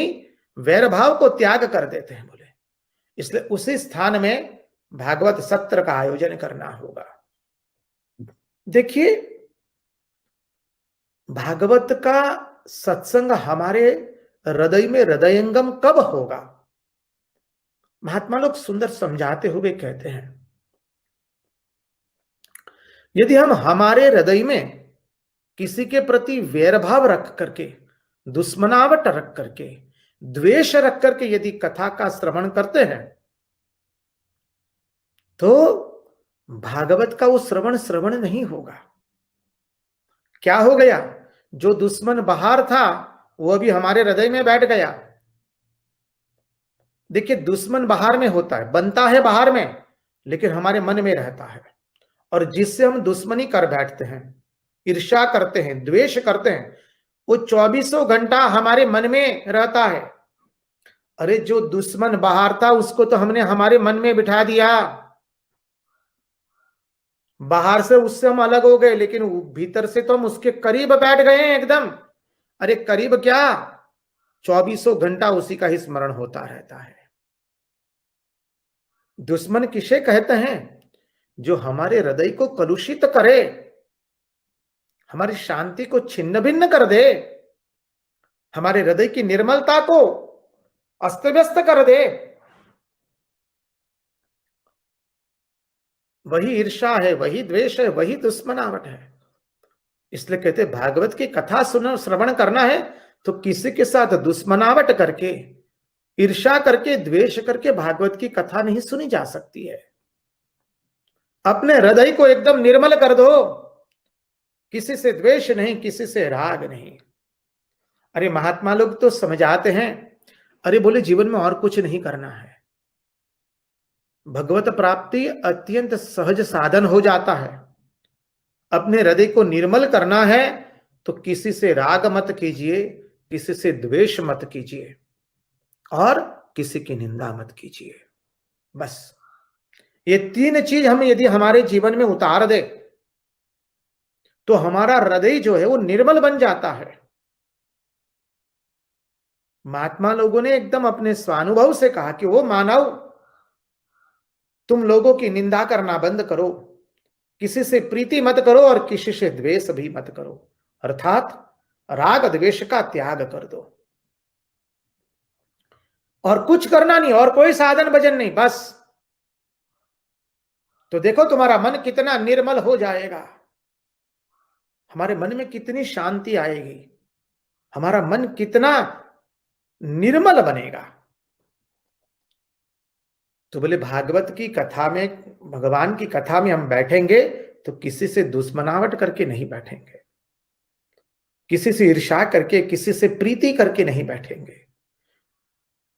वैर भाव को त्याग कर देते हैं, बोले। इसलिए उसी स्थान में भागवत सत्र का आयोजन करना होगा। देखिए भागवत का सत्संग हमारे हृदय में हृदयंगम कब होगा? महात्मा लोग सुंदर समझाते हुए कहते हैं, यदि हम हमारे हृदय में किसी के प्रति वैरभाव रख करके, दुश्मनावट रख करके, द्वेष रख करके यदि कथा का श्रवण करते हैं तो भागवत का वो श्रवण श्रवण नहीं होगा। क्या हो गया? जो दुश्मन बाहर था वो अभी हमारे हृदय में बैठ गया। देखिए, दुश्मन बाहर में होता है, बनता है बाहर में, लेकिन हमारे मन में रहता है। और जिससे हम दुश्मनी कर बैठते हैं, ईर्ष्या करते हैं, द्वेष करते हैं, वो 24 घंटा हमारे मन में रहता है। अरे जो दुश्मन बाहर था उसको तो हमने हमारे मन में बिठा दिया। बाहर से उससे हम अलग हो गए, लेकिन भीतर से तो हम उसके करीब बैठ गए हैं एकदम। अरे करीब क्या, 24 घंटा उसी का ही स्मरण होता रहता है। दुश्मन किसे कहते हैं? जो हमारे हृदय को कलुषित करे, हमारी शांति को छिन्न भिन्न कर दे, हमारे हृदय की निर्मलता को अस्त व्यस्त कर दे, वही ईर्ष्या है, वही द्वेष है, वही दुश्मनावट है। इसलिए कहते भागवत की कथा सुनो, श्रवण करना है तो किसी के साथ दुश्मनावट करके, ईर्ष्या करके, द्वेष करके भागवत की कथा नहीं सुनी जा सकती है। अपने हृदय को एकदम निर्मल कर दो, किसी से द्वेष नहीं, किसी से राग नहीं। अरे महात्मा लोग तो समझाते हैं, अरे बोले जीवन में और कुछ नहीं करना है, भगवत प्राप्ति अत्यंत सहज साधन हो जाता है। अपने हृदय को निर्मल करना है तो किसी से राग मत कीजिए, किसी से द्वेष मत कीजिए, और किसी की निंदा मत कीजिए। बस ये 3 चीज हम यदि हमारे जीवन में उतार दे तो हमारा हृदय जो है वो निर्मल बन जाता है। महात्मा लोगों ने एकदम अपने स्वानुभव से कहा कि वो मानव, तुम लोगों की निंदा करना बंद करो, किसी से प्रीति मत करो और किसी से द्वेष भी मत करो, अर्थात राग द्वेष का त्याग कर दो, और कुछ करना नहीं, और कोई साधन भजन नहीं, बस। तो देखो तुम्हारा मन कितना निर्मल हो जाएगा, हमारे मन में कितनी शांति आएगी, हमारा मन कितना निर्मल बनेगा। तो बोले भागवत की कथा में, भगवान की कथा में हम बैठेंगे तो किसी से दुश्मनावट करके नहीं बैठेंगे, किसी से ईर्ष्या करके, किसी से प्रीति करके नहीं बैठेंगे।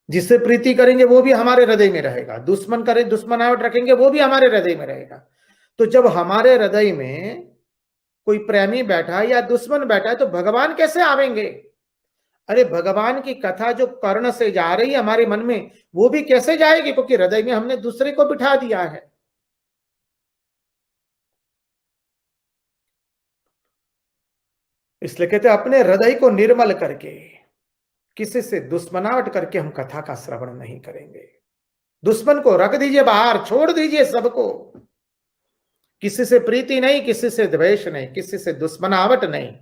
जिससे प्रीति करेंगे वो भी हमारे हृदय में रहेगा, दुश्मन करें, दुश्मनावट रखेंगे वो भी हमारे हृदय में रहेगा। तो जब हमारे हृदय में कोई प्रेमी बैठा है या दुश्मन बैठा है तो भगवान कैसे आवेंगे? अरे भगवान की कथा जो कर्ण से जा रही है हमारे मन में, वो भी कैसे जाएगी? क्योंकि हृदय में हमने दूसरे को बिठा दिया है। इसलिए कहते अपने हृदय को निर्मल करके, किसी से दुश्मनावट करके हम कथा का श्रवण नहीं करेंगे। दुश्मन को रख दीजिए बाहर, छोड़ दीजिए सबको। किसी से प्रीति नहीं, किसी से द्वेष नहीं, किसी से दुश्मनावट नहीं।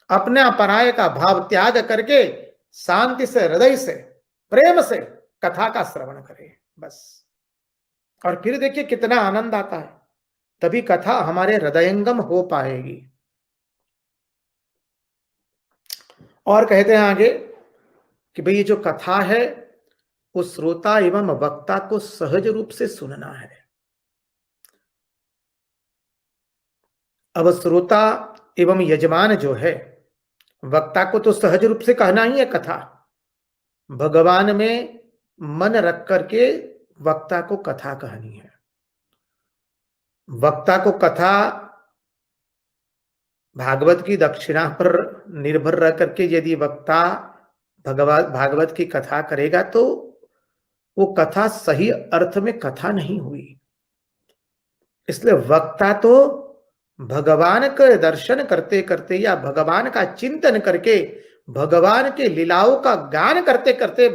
अपने पराये का भाव त्याग करके शांति से, हृदय से, प्रेम से कथा का श्रवण करें, बस। और फिर देखिए कितना आनंद आता है, तभी कथा हमारे हृदयंगम हो पाएगी। और कहते हैं आगे कि भाई ये जो कथा है वो श्रोता एवं वक्ता को सहज रूप से सुनना है। अब श्रोता एवं यजमान जो है, वक्ता को तो सहज रूप से कहना ही है कथा, भगवान में मन रख करके वक्ता को कथा कहनी है। वक्ता को कथा भागवत की दक्षिणा पर निर्भर रह करके यदि वक्ता भागवत की कथा करेगा तो वो कथा सही अर्थ में कथा नहीं हुई। इसलिए वक्ता तो भगवान के दर्शन करते करते या भगवान का चिंतन करके, भगवान के लीलाओं का गान करते करते,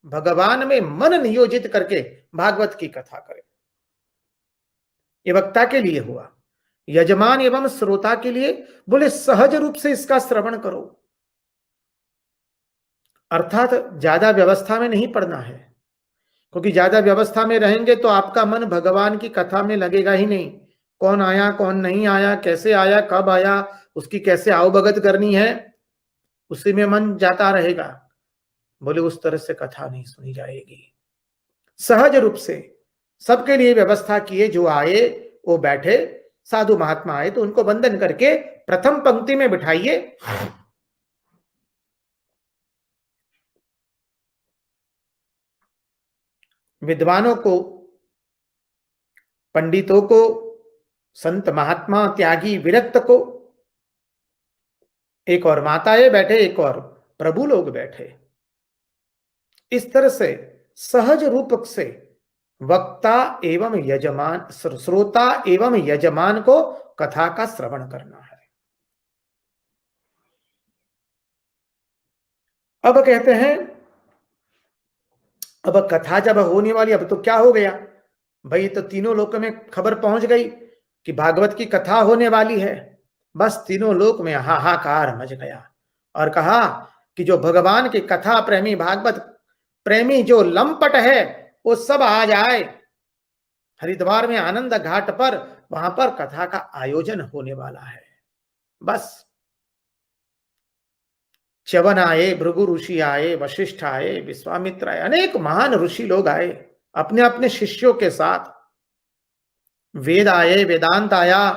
भगवान में मन नियोजित करके भागवत की कथा करे। ये वक्ता के लिए हुआ। यजमान एवं श्रोता के लिए बोले सहज रूप से इसका श्रवण करो, अर्थात ज्यादा व्यवस्था में नहीं पड़ना है, क्योंकि ज्यादा व्यवस्था में रहेंगे तो आपका मन भगवान की कथा में लगेगा ही नहीं, कौन आया कौन नहीं आया, कैसे आया कब आया, उसकी कैसे आवभगत करनी है, उसी में मन जाता रहेगा। बोले उस तरह से कथा नहीं सुनी जाएगी। सहज रूप से सबके लिए व्यवस्था किए, जो आए वो बैठे, साधु महात्मा आए तो उनको वंदन करके प्रथम पंक्ति में बिठाइए। विद्वानों को, पंडितों को, संत महात्मा त्यागी विरक्त को, एक और माताएं बैठे, एक और प्रभु लोग बैठे। इस तरह से सहज रूप से वक्ता एवं यजमान, श्रोता एवं यजमान को कथा का श्रवण करना है। अब कहते हैं, अब कथा जब होने वाली, अब तो क्या हो गया भाई, तो तीनों लोक में खबर पहुंच गई कि भागवत की कथा होने वाली है। बस तीनों लोक में हाहाकार मच गया और कहा कि जो भगवान की कथा प्रेमी, भागवत प्रेमी जो लंपट है, वो सब आ जाए हरिद्वार में आनंद घाट पर, वहां पर कथा का आयोजन होने वाला है। बस च्यवन आए, भृगु ऋषि आए, वशिष्ठ आए, विश्वामित्र आए, अनेक महान ऋषि लोग आए अपने अपने शिष्यों के साथ। वेद आए, वेदांत आया,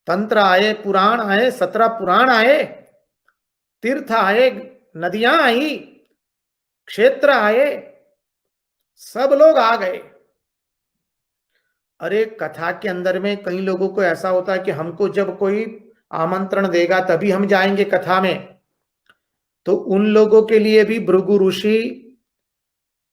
तंत्र आए, पुराण आए, 17 पुराण आए, तीर्थ आए, नदियां आई, क्षेत्र आए, सब लोग आ गए। अरे कथा के अंदर में कई लोगों को ऐसा होता है कि हमको जब कोई आमंत्रण देगा तभी हम जाएंगे कथा में, तो उन लोगों के लिए भी भृगु ऋषि,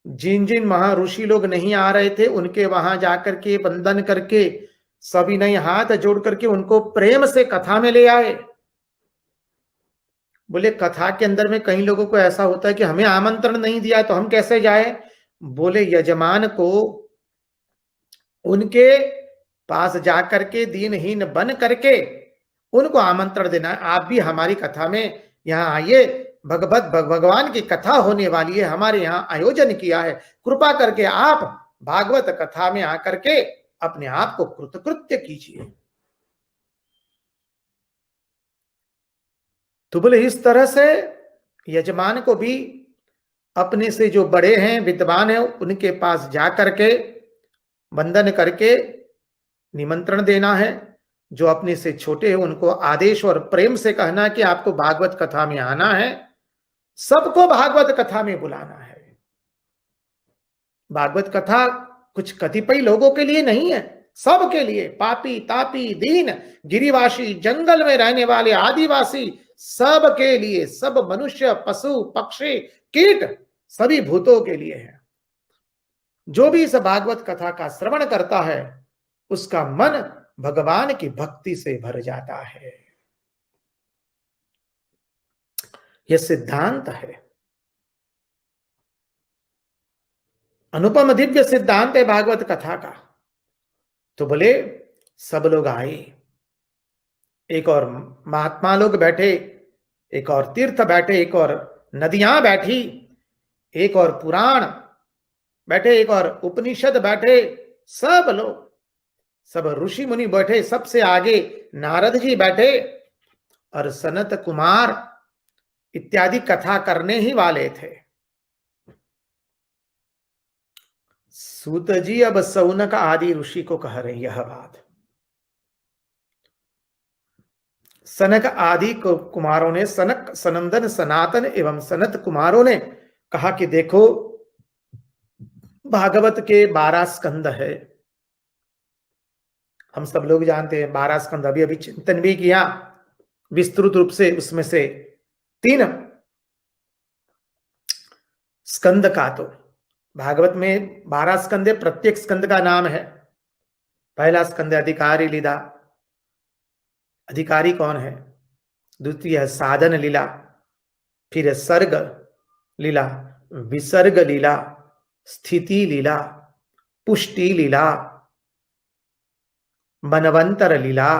जिन जिन महर्षि लोग नहीं आ रहे थे, उनके वहां जाकर के वंदन करके सभी ने हाथ जोड़ करके उनको प्रेम से कथा में ले आए। बोले कथा के अंदर में कई लोगों को ऐसा होता है कि हमें आमंत्रण नहीं दिया तो हम कैसे जाए। बोले यजमान को उनके पास जाकर के दीनहीन बन करके उनको आमंत्रण देना है, आप भी हमारी कथा में यहाँ आइए, भगवान की कथा होने वाली है, हमारे यहाँ आयोजन किया है, कृपा करके आप भागवत कथा में आकर के अपने आप को कृतकृत्य कीजिए। तो बोले इस तरह से यजमान को भी अपने से जो बड़े हैं, विद्वान हैं, उनके पास जाकर के वंदन करके निमंत्रण देना है। जो अपने से छोटे हैं उनको आदेश और प्रेम से कहना कि आपको भागवत कथा में आना है, सबको भागवत कथा में बुलाना है। भागवत कथा कुछ कतिपय लोगों के लिए नहीं है, सबके लिए, पापी तापी दीन गिरिवासी, जंगल में रहने वाले आदिवासी, सबके लिए, सब मनुष्य पशु पक्षी कीट सभी भूतों के लिए है। जो भी इस भागवत कथा का श्रवण करता है उसका मन भगवान की भक्ति से भर जाता है। यह सिद्धांत है, अनुपम दिव्य सिद्धांत है भागवत कथा का। तो बोले सब लोग आए, एक और महात्मा लोग बैठे, एक और तीर्थ बैठे, एक और नदियां बैठी, एक और पुराण बैठे, एक और उपनिषद बैठे, सब लोग, सब ऋषि मुनि बैठे, सबसे आगे नारद जी बैठे और सनत कुमार इत्यादि कथा करने ही वाले थे। सूत जी अब सौनक आदि ऋषि को कह रहे यह बात। सनक आदि कुमारों ने, सनक सनंदन सनातन एवं सनत कुमारों ने कहा कि देखो भागवत के 12 स्कंद है, हम सब लोग जानते हैं 12 स्कंद, अभी अभी चिंतन भी किया विस्तृत रूप से, उसमें से 3 स्कंद का, तो भागवत में 12 स्कंद है, प्रत्येक स्कंद का नाम है। पहला स्कंद अधिकारी लीला, अधिकारी कौन है, द्वितीय है साधन लीला, फिर है सर्ग लीला, विसर्ग लीला, स्थिति लीला, पुष्टि लीला, मनवंतर लीला,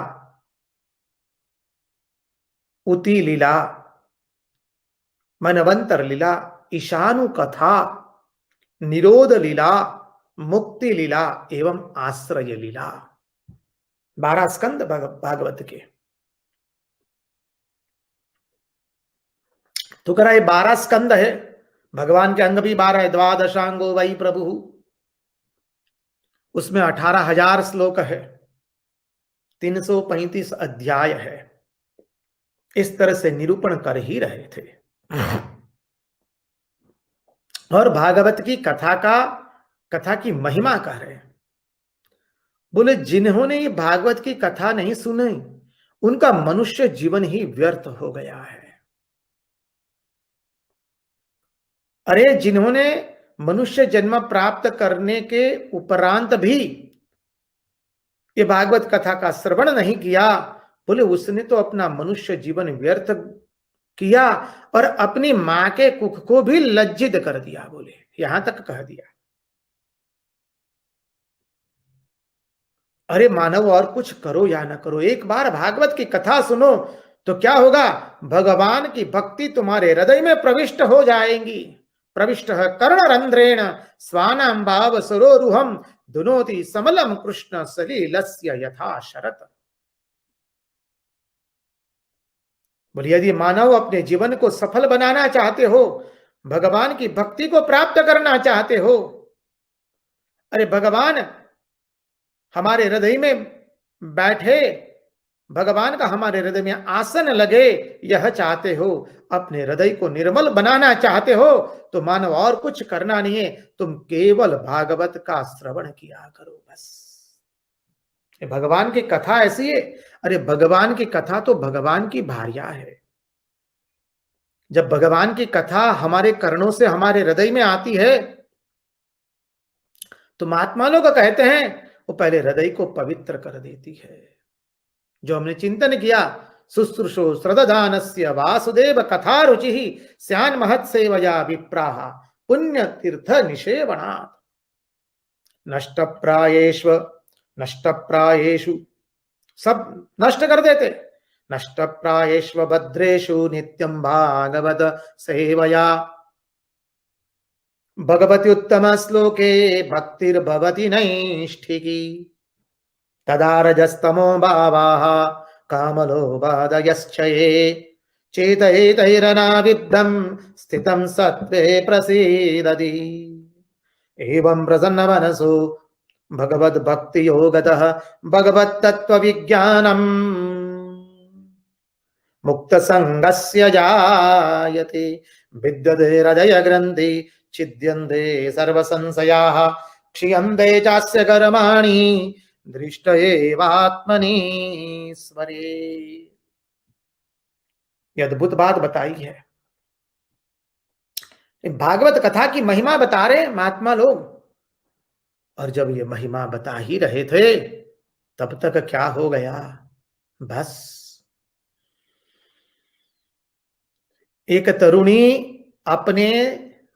उति लीला, मनवंतर लीला, ईशानु कथा, निरोध लीला, मुक्ति लीला एवं आश्रय लीला। 12 स्कंद भागवत के। तो कह रहा है 12 स्कंद है, भगवान के अंग भी 12 है। द्वादशांगो वही प्रभु, उसमें 18,000 श्लोक है, 335 अध्याय है। इस तरह से निरूपण कर ही रहे थे। और भागवत की कथा की महिमा कह रहे हैं। बोले जिन्होंने ये भागवत की कथा नहीं सुनी, उनका मनुष्य जीवन ही व्यर्थ हो गया है। अरे जिन्होंने मनुष्य जन्म प्राप्त करने के उपरांत भी ये भागवत कथा का श्रवण नहीं किया, बोले उसने तो अपना मनुष्य जीवन व्यर्थ किया और अपनी मां के कुख को भी लज्जित कर दिया। बोले यहां तक कह दिया। अरे मानव, और कुछ करो या ना करो, एक बार भागवत की कथा सुनो तो क्या होगा, भगवान की भक्ति तुम्हारे हृदय में प्रविष्ट हो जाएंगी। प्रविष्ट कर्ण रंध्रेण स्वानाम भाव सरोरुहम धुनोति समलम कृष्ण सलीलस्य यथा शरत। बोलिए यदि मानव अपने जीवन को सफल बनाना चाहते हो, भगवान की भक्ति को प्राप्त करना चाहते हो, अरे भगवान हमारे हृदय में बैठे, भगवान का हमारे हृदय में आसन लगे, यह चाहते हो, अपने हृदय को निर्मल बनाना चाहते हो, तो मानव और कुछ करना नहीं है, तुम केवल भागवत का श्रवण किया करो बस। भगवान की कथा ऐसी है। अरे भगवान की कथा तो भगवान की भार्या है। जब भगवान की कथा हमारे कर्णों से हमारे हृदय में आती है, तो महात्मा लोग कहते हैं वो पहले हृदय को पवित्र कर देती है। जो हमने चिंतन किया, शुश्रूषो श्रद्धानस्य वासुदेव कथा रुचि स्यान महत् सेवया विप्राह पुण्य तीर्थ निषेवणात्। नष्ट प्रायेषु सब नष्ट कर देते। नष्ट प्रायेषु भद्रेषु नित्यं भागवत सेवया भगवति उत्तम श्लोके भक्तिर्भवति नैष्ठिकी तदा रजस्तमो भावाः कामलोभादयश्चये चेतैतैरनाविद्धं स्थितं सत्त्वे प्रसीदति। एवं प्रसन्नमनसो भगवद्भक्ति योगतः भगवत्तत्त्वविज्ञानम् मुक्त संगस्य जायते विद्यते हृदय ग्रंथि छिद्यन्ते सर्व संशयाः क्षीयन्ते चास्य कर्माणि दृष्ट एवात्मनि स्मरे। ये अद्भुत बात बताई है। भागवत कथा की महिमा बता रहे महात्मा लोग, और जब ये महिमा बता ही रहे थे तब तक क्या हो गया, बस एक तरुणी अपने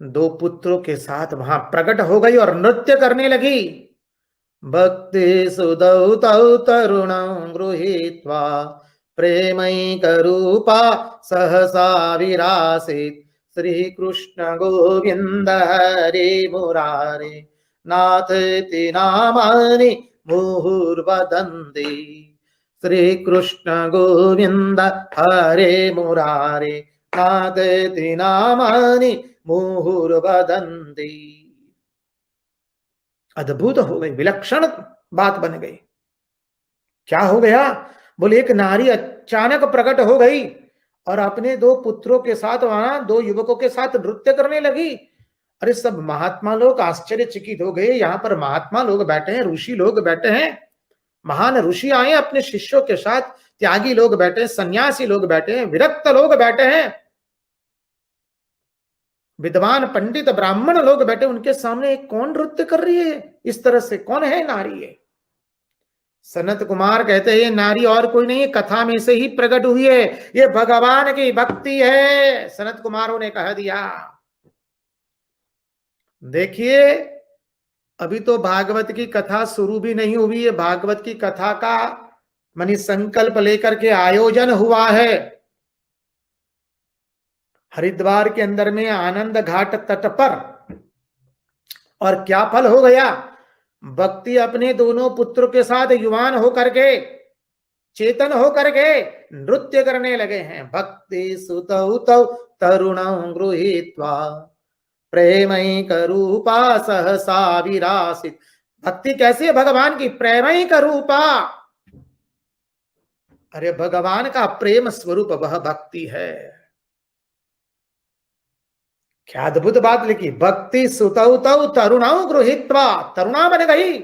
2 पुत्रों के साथ वहां प्रकट हो गई और नृत्य करने लगी। भक्ति सुदौ तौ तरुणं गृहीत्वा प्रेमैकरूपा सहसा विरासीत् श्री कृष्ण गोविंद हरे मुरारे नाथेति नामानि मुहुर्वदन्ति। श्री कृष्ण गोविंद हरे मुरारे नाथेति नामानि मुहुर्वदन्ति। अद्भुत हो गई, विलक्षण बात बन गई। क्या हो गया, बोले एक नारी अचानक प्रकट हो गई और अपने 2 पुत्रों के साथ वहां 2 युवकों के साथ नृत्य करने लगी। अरे सब महात्मा लोग आश्चर्यचकित हो गए। यहां पर महात्मा लोग बैठे हैं, ऋषि लोग बैठे हैं, महान ऋषि आए अपने शिष्यों के साथ, त्यागी लोग बैठे हैं, सन्यासी लोग बैठे हैं, विरक्त लोग बैठे हैं, विद्वान पंडित ब्राह्मण लोग बैठे, उनके सामने कौन नृत्य कर रही है इस तरह से, कौन है नारी है। सनत कुमार कहते हैं ये नारी और कोई नहीं है, कथा में से ही प्रकट हुई है, ये भगवान की भक्ति है। सनत कुमारों ने कह दिया। देखिए अभी तो भागवत की कथा शुरू भी नहीं हुई है, भागवत की कथा का मानी संकल्प लेकर के आयोजन हुआ है। हरिद्वार के अंदर में आनंद घाट तट पर और क्या फल हो गया? भक्ति अपने दोनों पुत्रों के साथ युवान होकर के, चेतन होकर के नृत्य करने लगे हैं। भक्ति सुतौ तौ तरुणं गृहीत्वा प्रेमैक रूपा सहसा विरासित। भक्ति कैसी है भगवान की? प्रेमैक रूपा। अरे भगवान का प्रेम स्वरूप वह भक्ति है। क्या अद्भुत बात लिखी। भक्ति सुतौ तौ तरुणौ गृहीत्वा, तरुणा बन गई,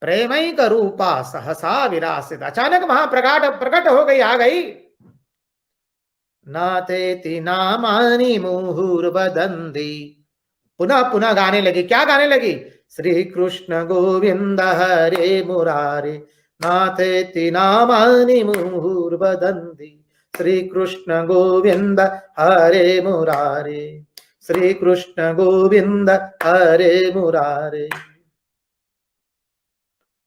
प्रेमैक रूपा सहसा विरासित। अचानक वहां प्रकट हो गई, आ गई। नातेति नामानि मुहुर्वदन्ति। पुनः पुनः गाने लगी। क्या गाने लगी? श्री कृष्ण गोविंद हरे मुरारे नाथेति नामानि मुहुर्वदन्ति। श्री कृष्ण गोविंद हरे मुरारे, श्री कृष्ण गोविंद हरे मुरारे।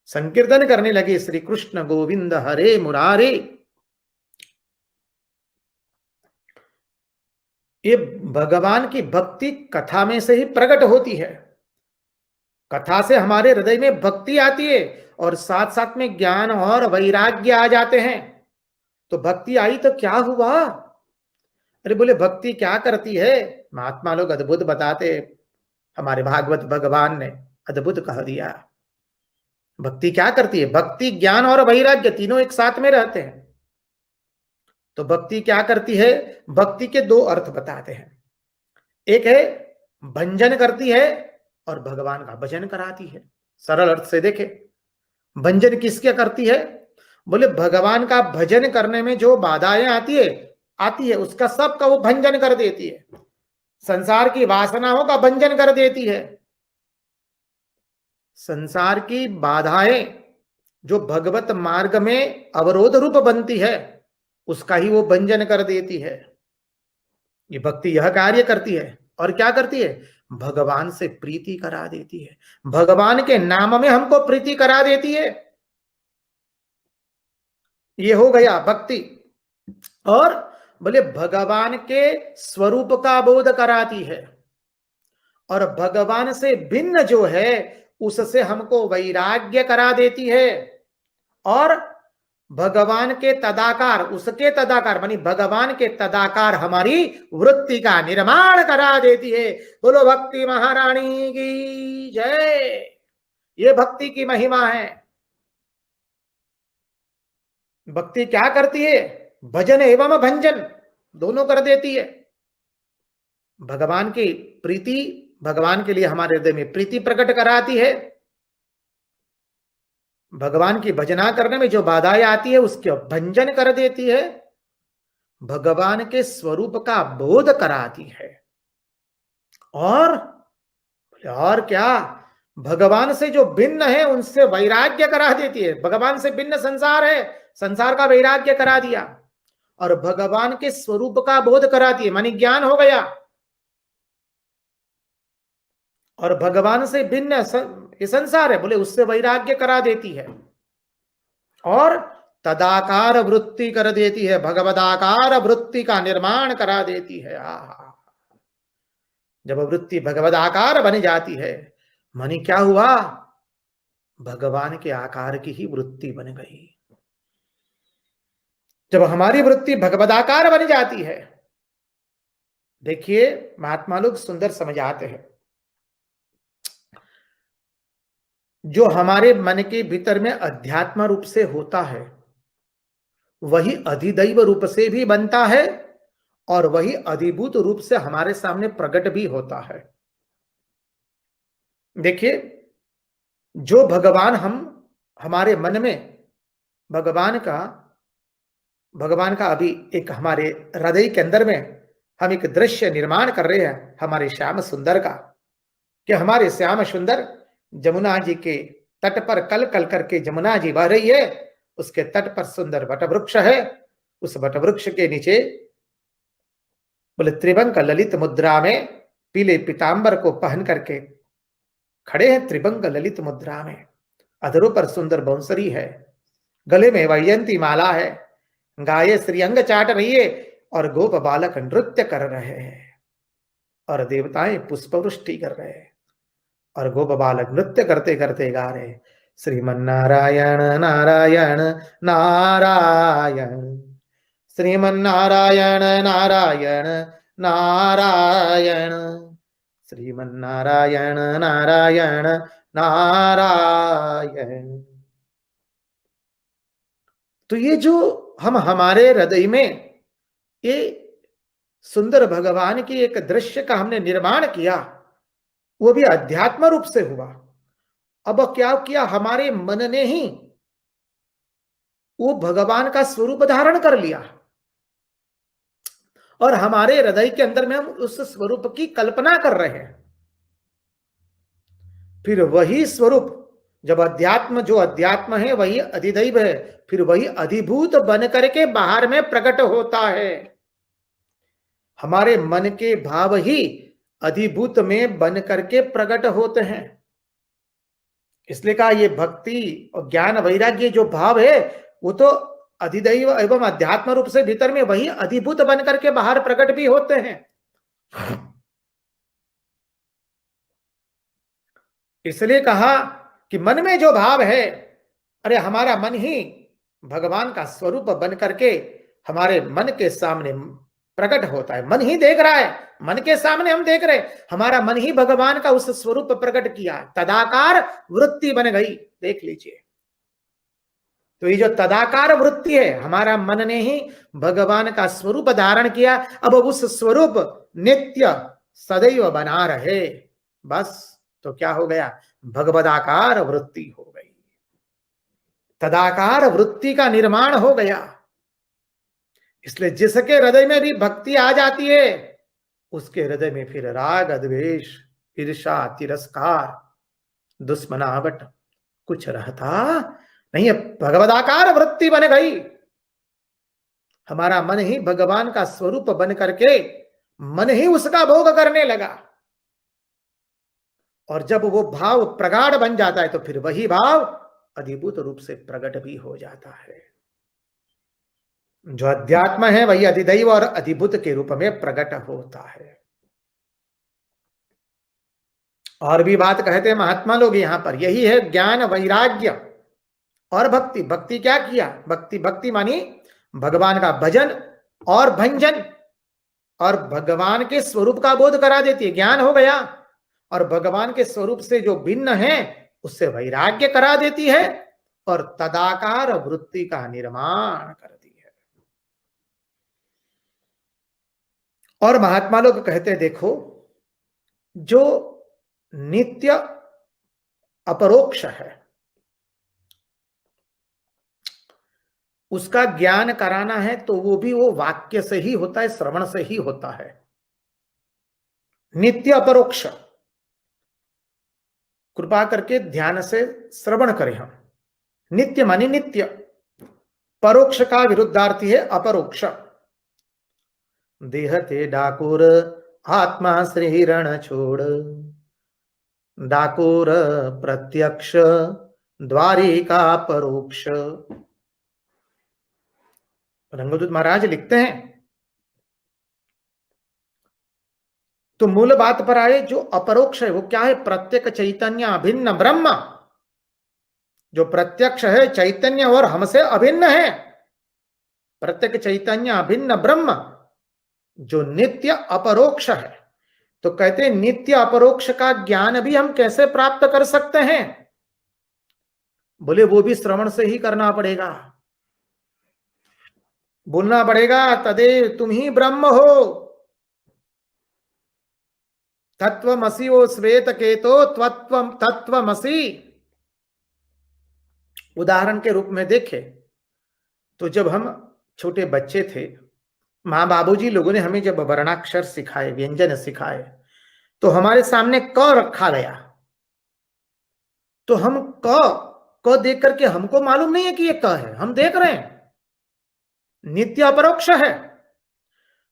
संकीर्तन करने लगे, श्री कृष्ण गोविंद हरे मुरारे। ये भगवान की भक्ति कथा में से ही प्रकट होती है। कथा से हमारे हृदय में भक्ति आती है और साथ साथ में ज्ञान और वैराग्य आ जाते हैं। तो भक्ति आई तो क्या हुआ? अरे बोले भक्ति क्या करती है? महात्मा लोग अद्भुत बताते, हमारे भागवत भगवान ने अद्भुत कह दिया। भक्ति क्या करती है? भक्ति ज्ञान और वैराग्य तीनों एक साथ में रहते हैं। तो भक्ति क्या करती है? भक्ति के दो अर्थ बताते हैं। एक है भंजन करती है और भगवान का भजन कराती है। सरल अर्थ से देखें, भंजन किसके करती है? बोले भगवान का भजन करने में जो बाधाएं आती है उसका सबका वो भंजन कर देती है। संसार की वासनाओं का भंजन कर देती है। संसार की बाधाएं जो भगवत मार्ग में अवरोध रूप बनती है उसका ही वो भंजन कर देती है। ये भक्ति यह कार्य करती है। और क्या करती है? भगवान से प्रीति करा देती है। भगवान के नाम में हमको प्रीति करा देती है। ये हो गया भक्ति। और बोले भगवान के स्वरूप का बोध कराती है। और भगवान से भिन्न जो है उससे हमको वैराग्य करा देती है। और भगवान के तदाकार, उसके तदाकार मानी भगवान के तदाकार हमारी वृत्ति का निर्माण करा देती है। बोलो भक्ति महारानी की जय। ये भक्ति की महिमा है। भक्ति क्या करती है? भजन एवं भंजन दोनों कर देती है। भगवान की प्रीति, भगवान के लिए हमारे हृदय में प्रीति प्रकट कराती है। भगवान की भजना करने में जो बाधाएं आती है उसके भंजन कर देती है। भगवान के स्वरूप का बोध कराती है। और क्या? भगवान से जो भिन्न है उनसे वैराग्य करा देती है। भगवान से भिन्न संसार है, संसार का वैराग्य करा दिया। और भगवान के स्वरूप का बोध कराती है, मानी ज्ञान हो गया। और भगवान से भिन्न ये संसार है, बोले उससे वैराग्य करा देती है। और तदाकार वृत्ति कर देती है, भगवदाकार वृत्ति का निर्माण करा देती है। जब वृत्ति भगवदाकार बन जाती है मानी क्या हुआ? भगवान के आकार की ही वृत्ति बन गई। जब हमारी वृत्ति भगवदाकार बन जाती है, देखिए महात्मा लोग सुंदर समझाते हैं, जो हमारे मन के भीतर में अध्यात्म रूप से होता है वही अधिदैव रूप से भी बनता है और वही अधिभूत रूप से हमारे सामने प्रकट भी होता है। देखिए जो भगवान हमारे मन में भगवान का अभी एक हमारे हृदय के अंदर में हम एक दृश्य निर्माण कर रहे हैं हमारे श्याम सुंदर का, कि हमारे श्याम सुंदर जमुना जी के तट पर कल कल करके जमुना जी बह रही है, उसके तट पर सुंदर वटवृक्ष है। उस वटवृक्ष के नीचे बोले त्रिभंग ललित मुद्रा में पीले पीतांबर को पहन करके खड़े हैं। त्रिभंग ललित मुद्रा में अधरों पर सुंदर बंसरी है, गले में वैजयंती माला है, गाये श्रीअंग चाट रही है और गोप बालक नृत्य कर रहे हैं। और देवताएं पुष्प वृष्टि कर रहे हैं और गोप बालक नृत्य करते करते गा रहे हैं, श्रीमन्नारायण नारायण नारायण, श्रीमन्नारायण नारायण नारायण, श्रीमन्नारायण नारायण नारायण। तो ये जो हम हमारे हृदय में ये सुंदर भगवान की एक दृश्य का हमने निर्माण किया, वो भी अध्यात्म रूप से हुआ। अब क्या किया, हमारे मन ने ही वो भगवान का स्वरूप धारण कर लिया और हमारे हृदय के अंदर में हम उस स्वरूप की कल्पना कर रहे हैं। फिर वही स्वरूप जब अध्यात्म, जो अध्यात्म है वही अधिदैव है, फिर वही अधिभूत बन करके बाहर में प्रकट होता है। हमारे मन के भाव ही अधिभूत में बन करके प्रकट होते हैं। इसलिए कहा ये भक्ति और ज्ञान वैराग्य जो भाव है वो तो अधिदैव एवं अध्यात्म रूप से भीतर में वही अधिभूत बन करके बाहर प्रकट भी होते हैं। इसलिए कहा कि मन में जो भाव है, अरे हमारा मन ही भगवान का स्वरूप बन करके हमारे मन के सामने प्रकट होता है। मन ही देख रहा है, मन के सामने हम देख रहे, हमारा मन ही भगवान का उस स्वरूप प्रकट किया, तदाकार वृत्ति बन गई। देख लीजिए, तो ये जो तदाकार वृत्ति है, हमारा मन ने ही भगवान का स्वरूप धारण किया। अब उस स्वरूप नित्य सदैव बना रहे, बस तो क्या हो गया, भगवदाकार वृत्ति हो गई, तदाकार वृत्ति का निर्माण हो गया। इसलिए जिसके हृदय में भी भक्ति आ जाती है, उसके हृदय में फिर राग द्वेष ईर्षा तिरस्कार दुश्मनावट कुछ रहता नहीं है। भगवदाकार वृत्ति बन गई, हमारा मन ही भगवान का स्वरूप बन करके मन ही उसका भोग करने लगा। और जब वो भाव प्रगाढ़ बन जाता है तो फिर वही भाव अधिभूत रूप से प्रकट भी हो जाता है। जो अध्यात्म है वही अधिदैव और अधिभूत के रूप में प्रकट होता है। और भी बात कहते हैं महात्मा लोग यहां पर, यही है ज्ञान वैराग्य और भक्ति। भक्ति क्या किया, भक्ति मानी भगवान का भजन और भंजन, और भगवान के स्वरूप का बोध करा देती है, ज्ञान हो गया। और भगवान के स्वरूप से जो भिन्न है उससे वैराग्य करा देती है और तदाकार वृत्ति का निर्माण करती है। और महात्मा लोग कहते हैं, देखो जो नित्य अपरोक्ष है उसका ज्ञान कराना है तो वो भी वो वाक्य से ही होता है, श्रवण से ही होता है। नित्य अपरोक्ष, कृपा करके ध्यान से श्रवण करें हम। नित्य माने नित्य, परोक्ष का विरुद्धार्थी है अपरोक्ष। देहते डाकुर आत्मा श्री रण छोड़, डाकुर प्रत्यक्ष द्वारिका परोक्ष। रंगदूत महाराज लिखते हैं, तो मूल बात पर आए, जो अपरोक्ष है वो क्या है, प्रत्यक्ष चैतन्य अभिन्न ब्रह्म। जो प्रत्यक्ष है चैतन्य और हमसे अभिन्न है, प्रत्यक्ष चैतन्य अभिन्न ब्रह्म जो नित्य अपरोक्ष है। तो कहते हैं नित्य अपरोक्ष का ज्ञान भी हम कैसे प्राप्त कर सकते हैं, बोले वो भी श्रवण से ही करना पड़ेगा, बोलना पड़ेगा, तदेव तुम ही ब्रह्म हो, तत्वमसि ओ श्वेत केतो तत्वमसि। उदाहरण के रूप में देखें तो जब हम छोटे बच्चे थे, माँ बाबूजी लोगों ने हमें जब वर्णाक्षर सिखाए, व्यंजन सिखाए, तो हमारे सामने क रखा गया, तो हम क देख करके हमको मालूम नहीं है कि ये क है, हम देख रहे हैं, नित्य अपरोक्ष है।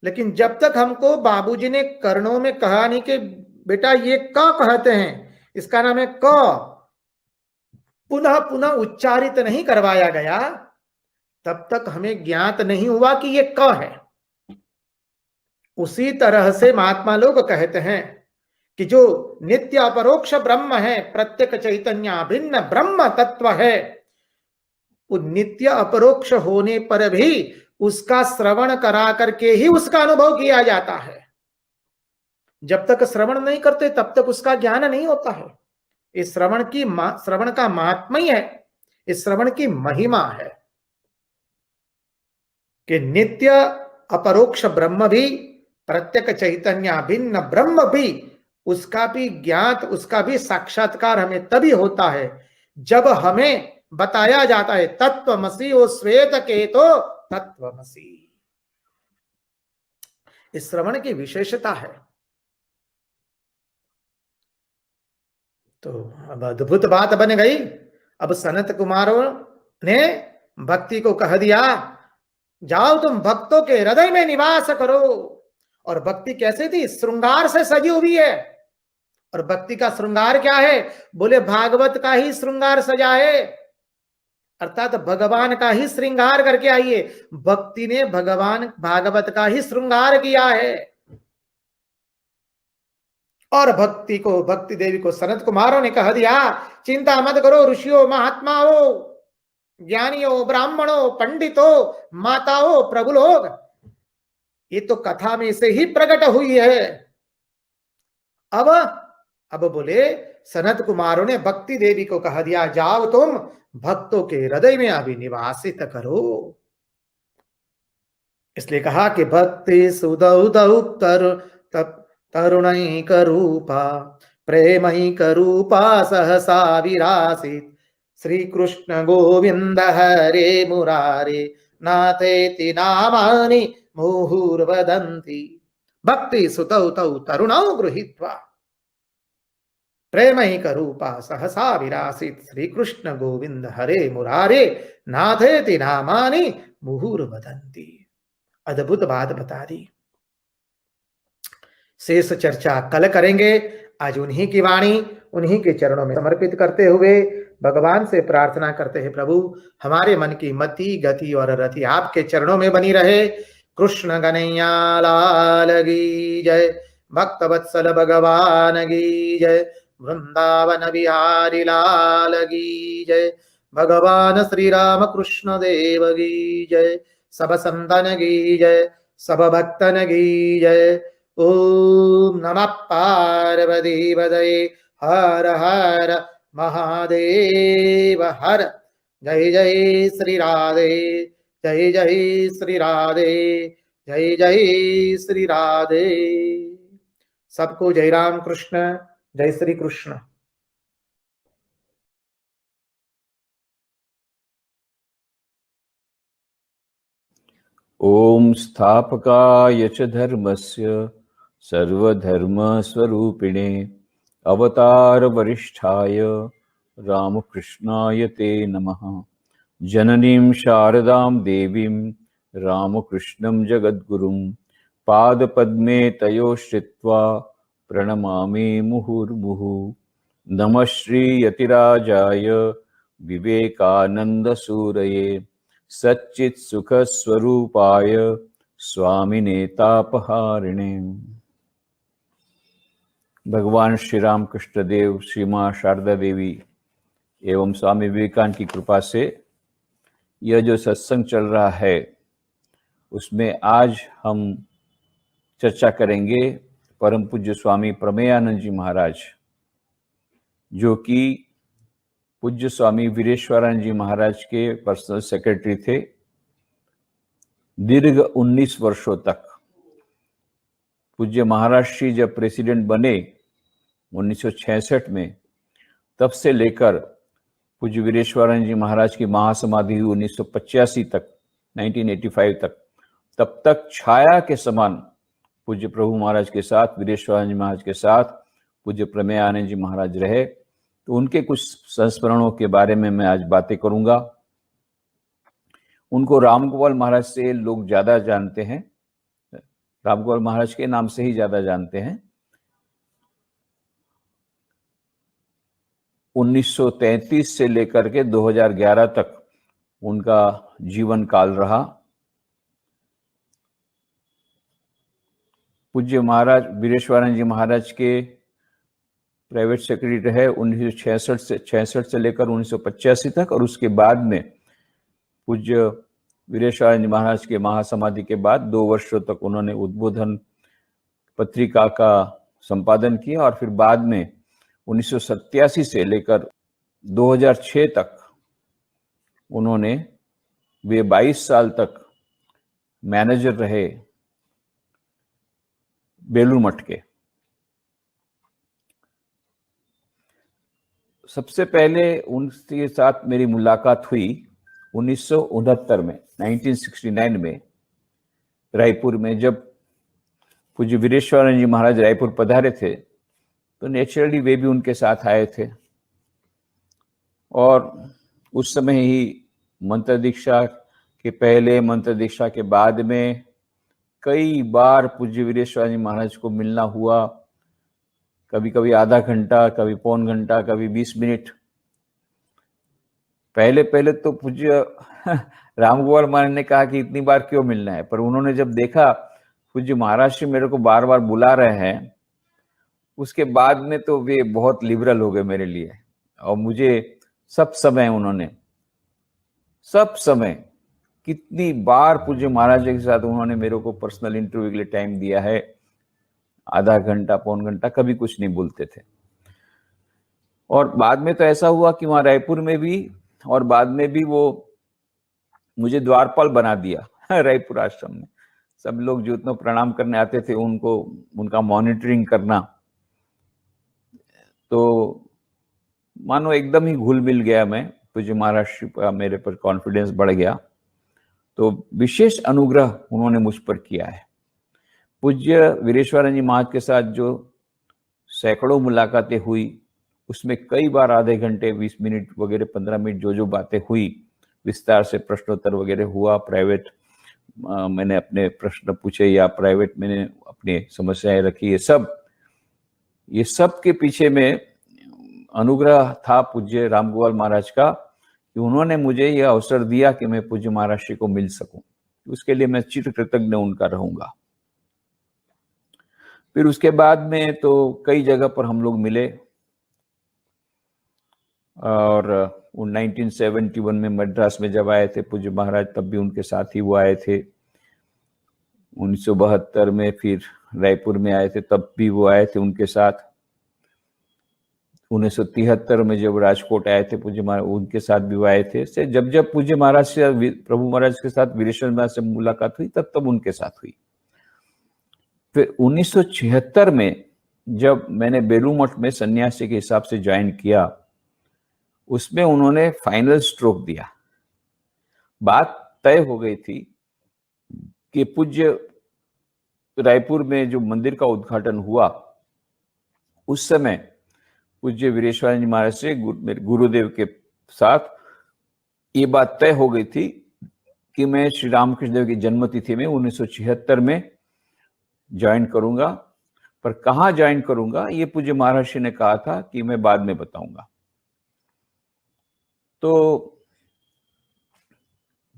लेकिन जब तक हमको बाबूजी ने कर्णों में कहा नहीं कि बेटा ये क कहते हैं, इसका नाम है क, पुनः पुनः उच्चारित नहीं करवाया गया, तब तक हमें ज्ञात नहीं हुआ कि ये क है। उसी तरह से महात्मा लोग कहते हैं कि जो नित्य अपरोक्ष ब्रह्म है, प्रत्यक चैतन्य भिन्न ब्रह्म तत्व है, वो नित्य अपरोक्ष होने पर भी उसका श्रवण करा करके ही उसका अनुभव किया जाता है। जब तक श्रवण नहीं करते तब तक उसका ज्ञान नहीं होता है। इस श्रवण का महात्म्य ही है, इस श्रवण की महिमा है कि नित्य अपरोक्ष ब्रह्म भी, प्रत्यक चैतन्य भिन्न ब्रह्म भी, उसका भी ज्ञात, उसका भी साक्षात्कार हमें तभी होता है जब हमें बताया जाता है तत्वमसि ओ श्वेत केतो तत्वमसि। इस श्रवण की विशेषता है। तो अब अद्भुत बात बन गई। अब सनत कुमारों ने भक्ति को कह दिया, जाओ तुम भक्तों के हृदय में निवास करो। और भक्ति कैसे थी? श्रृंगार से सजी हुई है। और भक्ति का श्रृंगार क्या है? बोले भागवत का ही श्रृंगार सजा है, अर्थात भगवान का ही श्रृंगार करके आइए। भक्ति ने भगवान भागवत का ही श्रृंगार किया है। और भक्ति देवी को सनत कुमारों ने कह दिया, चिंता मत करो ऋषियों, महात्माओं, ज्ञानियों, ब्राह्मणों, पंडितों, माताओं, प्रभु लोग, ये तो कथा में से ही प्रकट हुई है। अब बोले सनत कुमारों ने भक्ति देवी को कह दिया, जाओ तुम भक्तों के हृदय में अभी निवासित करो। इसलिए कहा कि भक्ति सुदौ तरुणैक रूपा प्रेमैक रूपा सहसा विरासित श्री कृष्ण गोविंद हरे मुरारे नाथेति नामानि मुहुर्वदन्ति भक्ति सुतौ तौ तरुणौ गृहीत्वा प्रेमैक रूपा सहसा विरासित श्री कृष्ण गोविंद हरे मुरारे नाथेति नामानि मुहुर्वदन्ति। अद्भुत बात बता दी। शेष चर्चा कल करेंगे। आज उन्हीं की वाणी उन्हीं के चरणों में समर्पित करते हुए भगवान से प्रार्थना करते हैं, प्रभु हमारे मन की मति, गति और रति आपके चरणों में बनी रहे। कृष्ण कन्हैया लाल की जय, भक्त वत्सल भगवान की जय, वृंदावन बिहारी लाल की जय, भगवान श्री राम कृष्ण देव की जय, सब संतन की जय, सब भक्तन की जय। ओम नमः पार्वती पतये हर हर महादेव हर। जय जय श्री राधे, जय जय श्री राधे, जय जय श्री राधे। सबको जय राम कृष्ण, जय श्री कृष्ण। ओम स्थापकाय च धर्मस्य सर्वधर्मस्वरूपिणे अवतार वरिष्ठाय रामकृष्णाय ते नमः। जननीं शारदां देवीं रामकृष्णं जगद्गुरुं पादपद्मे तयो श्रित्वा प्रणमामि मुहुर्मुहुः। नमः श्री यतिराजाय विवेकानंदसूरये सच्चित् सुख स्वरूपाय स्वामिने तापहारिणे। भगवान श्री राम कृष्ण देव, श्री मां शारदा देवी एवं स्वामी विवेकानंद की कृपा से यह जो सत्संग चल रहा है उसमें आज हम चर्चा करेंगे परम पूज्य स्वामी प्रमेयानंद जी महाराज, जो कि पूज्य स्वामी वीरेश्वरानंद जी महाराज के पर्सनल सेक्रेटरी थे दीर्घ 19 वर्षों तक। पूज्य महाराज श्री जब प्रेसिडेंट बने 1966 में, तब से लेकर पूज्य वीरेश्वरानंद जी महाराज की महासमाधि हुई 1985 तक, 1985 तक, तब तक छाया के समान पूज्य प्रभु महाराज के साथ, वीरेश्वरानंद जी महाराज के साथ पूज्य प्रमेयानंद जी महाराज रहे। तो उनके कुछ संस्मरणों के बारे में मैं आज बातें करूंगा। उनको रामगोपाल महाराज से लोग ज्यादा जानते हैं, रामगोपाल महाराज के नाम से ही ज्यादा जानते हैं। 1933 से लेकर के 2011 तक उनका जीवन काल रहा। पूज्य महाराज वीरेश्वरानंद जी महाराज के प्राइवेट सेक्रेटरी रहे 1966 से लेकर 1985 तक, और उसके बाद में पूज्य वीरेश्वरानंद जी महाराज के महासमाधि के बाद 2 वर्षों तक उन्होंने उद्बोधन पत्रिका का संपादन किया, और फिर बाद में 1987 से लेकर 2006 तक वे 22 साल तक मैनेजर रहे बेलूर मठ के। सबसे पहले उनके साथ मेरी मुलाकात हुई 1969 में, 1969 में रायपुर में। जब पूज्य वीरेश्वरानंद जी महाराज रायपुर पधारे थे तो नेचुरली वे भी उनके साथ आए थे, और उस समय ही मंत्र दीक्षा के पहले, मंत्र दीक्षा के बाद में कई बार पूज्य वीरेश्वरानंद जी महाराज को मिलना हुआ। कभी कभी आधा घंटा, कभी पौन घंटा, कभी 20 मिनट। पहले तो पूज्य रामगोपाल महाराज ने कहा कि इतनी बार क्यों मिलना है, पर उन्होंने जब देखा पूज्य महाराज जी मेरे को बार बार बुला रहे हैं, उसके बाद में तो वे बहुत लिबरल हो गए मेरे लिए, और मुझे सब समय कितनी बार पूज्य महाराज जी के साथ उन्होंने मेरे को पर्सनल इंटरव्यू के लिए टाइम दिया है, आधा घंटा, पौन घंटा, कभी कुछ नहीं बोलते थे। और बाद में तो ऐसा हुआ कि वहां रायपुर में भी और बाद में भी वो मुझे द्वारपाल बना दिया रायपुर आश्रम में। सब लोग जो इतना प्रणाम करने आते थे उनको, उनका मॉनिटरिंग करना, तो मानो एकदम ही घुल मिल गया मैं। पूज्य महाराज का मेरे पर कॉन्फिडेंस बढ़ गया, तो विशेष अनुग्रह उन्होंने मुझ पर किया है। पूज्य वीरेश्वरानंद जी महाराज के साथ जो सैकड़ों मुलाकातें हुई, उसमें कई बार आधे घंटे, 20 मिनट वगैरह, 15 मिनट जो बातें हुई, विस्तार से प्रश्नोत्तर वगैरह हुआ, प्राइवेट मैंने अपने प्रश्न पूछे या प्राइवेट मैंने अपनी समस्याएं रखी, ये सब के पीछे में अनुग्रह था पूज्य रामगोपाल महाराज का, कि उन्होंने मुझे यह अवसर दिया कि मैं पूज्य महाराज जी को मिल सकूं। उसके लिए मैं चिर कृतज्ञ उनका रहूंगा। फिर उसके बाद में तो कई जगह पर हम लोग मिले, और 1971 में मद्रास में जब आए थे पूज्य महाराज, तब भी उनके साथ ही वो आए थे। 1972 में फिर रायपुर में आए थे, तब भी वो आए थे उनके साथ। 1973 में जब राजकोट आए थे पूज्य महाराज, उनके साथ भी वो आए थे। से जब पूज्य महाराज से, प्रभु महाराज के साथ वीरेश्वर महाराज से मुलाकात हुई, तब उनके साथ हुई। फिर 1976 में जब मैंने बेलूर मठ में सन्यासी के हिसाब से ज्वाइन किया, उसमें उन्होंने फाइनल स्ट्रोक दिया। बात तय हो गई थी कि पूज्य रायपुर में जो मंदिर का उद्घाटन हुआ, उस समय पूज्य वीरेश्वरानंद जी महाराज से मेरे गुरुदेव के साथ ये बात तय हो गई थी कि मैं श्री रामकृष्ण देव की जन्मतिथि में 1976 में ज्वाइन करूंगा, पर कहाँ ज्वाइन करूंगा ये पूज्य महाराज ने कहा था कि मैं बाद में बताऊंगा। तो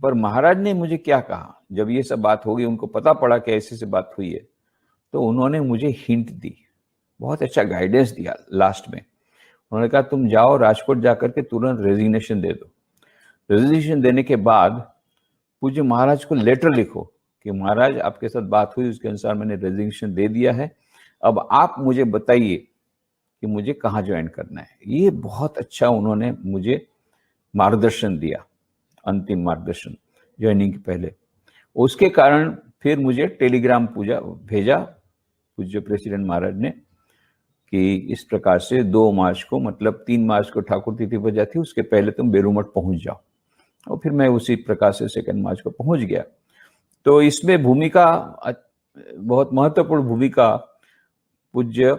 पर महाराज ने मुझे क्या कहा, जब ये सब बात हो गई, उनको पता पड़ा कि ऐसे से बात हुई है, तो उन्होंने मुझे हिंट दी, बहुत अच्छा गाइडेंस दिया। लास्ट में उन्होंने कहा तुम जाओ राजकोट जाकर के तुरंत रेजिग्नेशन दे दो। रेजिग्नेशन देने के बाद पूज्य महाराज को लेटर लिखो कि महाराज आपके साथ बात हुई, उसके अनुसार मैंने रेजिग्नेशन दे दिया है, अब आप मुझे बताइए कि मुझे कहाँ ज्वाइन करना है। ये बहुत अच्छा उन्होंने मुझे मार्गदर्शन दिया, अंतिम मार्गदर्शन ज्वाइनिंग के पहले। उसके कारण फिर मुझे टेलीग्राम भेजा पूज्य प्रेसिडेंट महाराज ने कि इस प्रकार से 2 मार्च को, मतलब 3 मार्च को ठाकुर तिथि बजा थी, उसके पहले तुम बेलूर मठ पहुंच जाओ। और फिर मैं उसी प्रकार से 2 मार्च को पहुंच गया। तो इसमें भूमिका, बहुत महत्वपूर्ण भूमिका पूज्य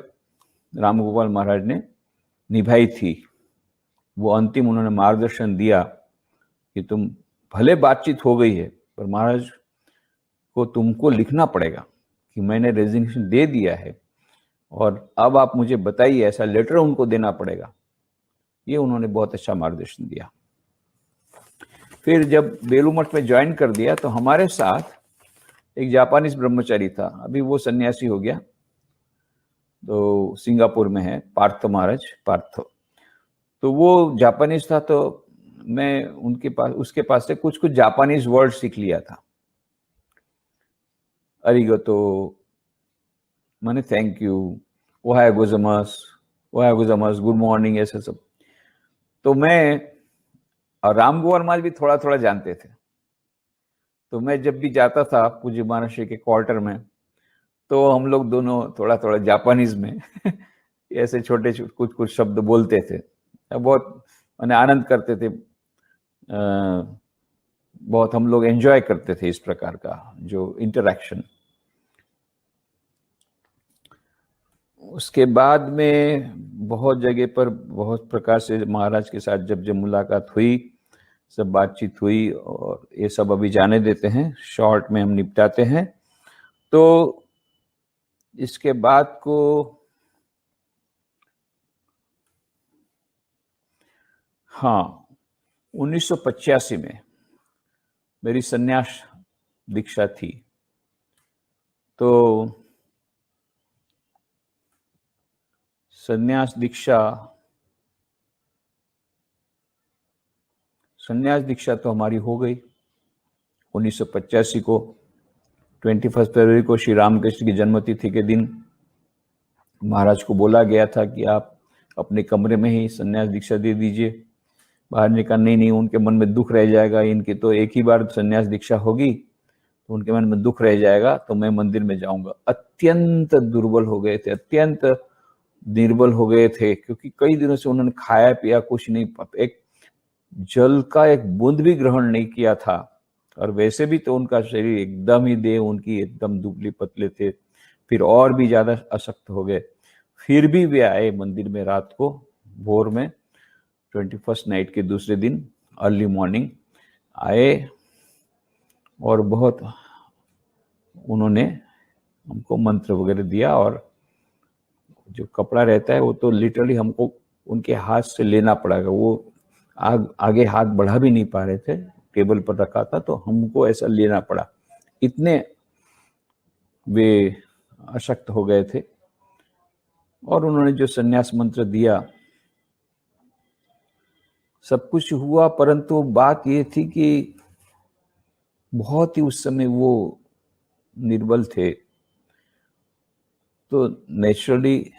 रामगोपाल महाराज ने निभाई थी। वो अंतिम उन्होंने मार्गदर्शन दिया कि तुम, भले बातचीत हो गई है, पर महाराज को तुमको लिखना पड़ेगा कि मैंने रेजिग्नेशन दे दिया है और अब आप मुझे बताइए, ऐसा लेटर उनको देना पड़ेगा। ये उन्होंने बहुत अच्छा मार्गदर्शन दिया। फिर जब बेलूर मठ में ज्वाइन कर दिया, तो हमारे साथ एक जापानीज ब्रह्मचारी था, अभी वो सन्यासी हो गया, तो सिंगापुर में है, पार्थ महाराज, पार्थ। तो वो जापानीज था, तो मैं उसके पास से कुछ कुछ जापानीज वर्ड सीख लिया था। अरिगतो माने थैंक यू, ओहायो गोजामास, गुड मॉर्निंग, ऐसे सब। तो मैं और राम गोपाल महाराज भी थोड़ा थोड़ा जानते थे। तो मैं जब भी जाता था पूज्य महाराज के क्वार्टर में, तो हम लोग दोनों थोड़ा थोड़ा जापानीज में ऐसे छोटे कुछ कुछ शब्द बोलते थे। बहुत मैंने आनंद करते थे, बहुत हम लोग एंजॉय करते थे इस प्रकार का जो इंटरैक्शन। उसके बाद में बहुत जगह पर बहुत प्रकार से महाराज के साथ जब जब मुलाकात हुई, सब बातचीत हुई, और ये सब अभी जाने देते हैं, शॉर्ट में हम निपटाते हैं। तो इसके बाद को हाँ, 1985 में मेरी संन्यास दीक्षा थी। तो संन्यास दीक्षा तो हमारी हो गई 1985 को। 21 फरवरी को श्री रामकृष्ण की जन्मतिथि के दिन महाराज को बोला गया था कि आप अपने कमरे में ही संन्यास दीक्षा दे दीजिए। बाहर ने कहा नहीं, उनके मन में दुख रह जाएगा, इनकी तो एक ही बार संन्यास दीक्षा होगी, तो उनके मन में दुख रह जाएगा, तो मैं मंदिर में जाऊंगा। अत्यंत दुर्बल हो गए थे, अत्यंत निर्बल हो गए थे, क्योंकि कई दिनों से उन्होंने खाया पिया कुछ नहीं, एक जल का एक बूंद भी ग्रहण नहीं किया था, और वैसे भी तो उनका शरीर एकदम ही, देह उनकी एकदम दुबली पतले थे, फिर और भी ज्यादा अशक्त हो गए। फिर भी वे आए मंदिर में रात को, भोर में, 21st नाइट के दूसरे दिन अर्ली मॉर्निंग आए, और बहुत उन्होंने हमको मंत्र वगैरह दिया, और जो कपड़ा रहता है वो तो लिटरली हमको उनके हाथ से लेना पड़ेगा। वो आगे हाथ बढ़ा भी नहीं पा रहे थे, टेबल पर रखा था, तो हमको ऐसा लेना पड़ा, इतने वे अशक्त हो गए थे। और उन्होंने जो संन्यास मंत्र दिया, सब कुछ हुआ, परंतु बात ये थी कि बहुत ही उस समय वो निर्बल थे। तो नेचुरली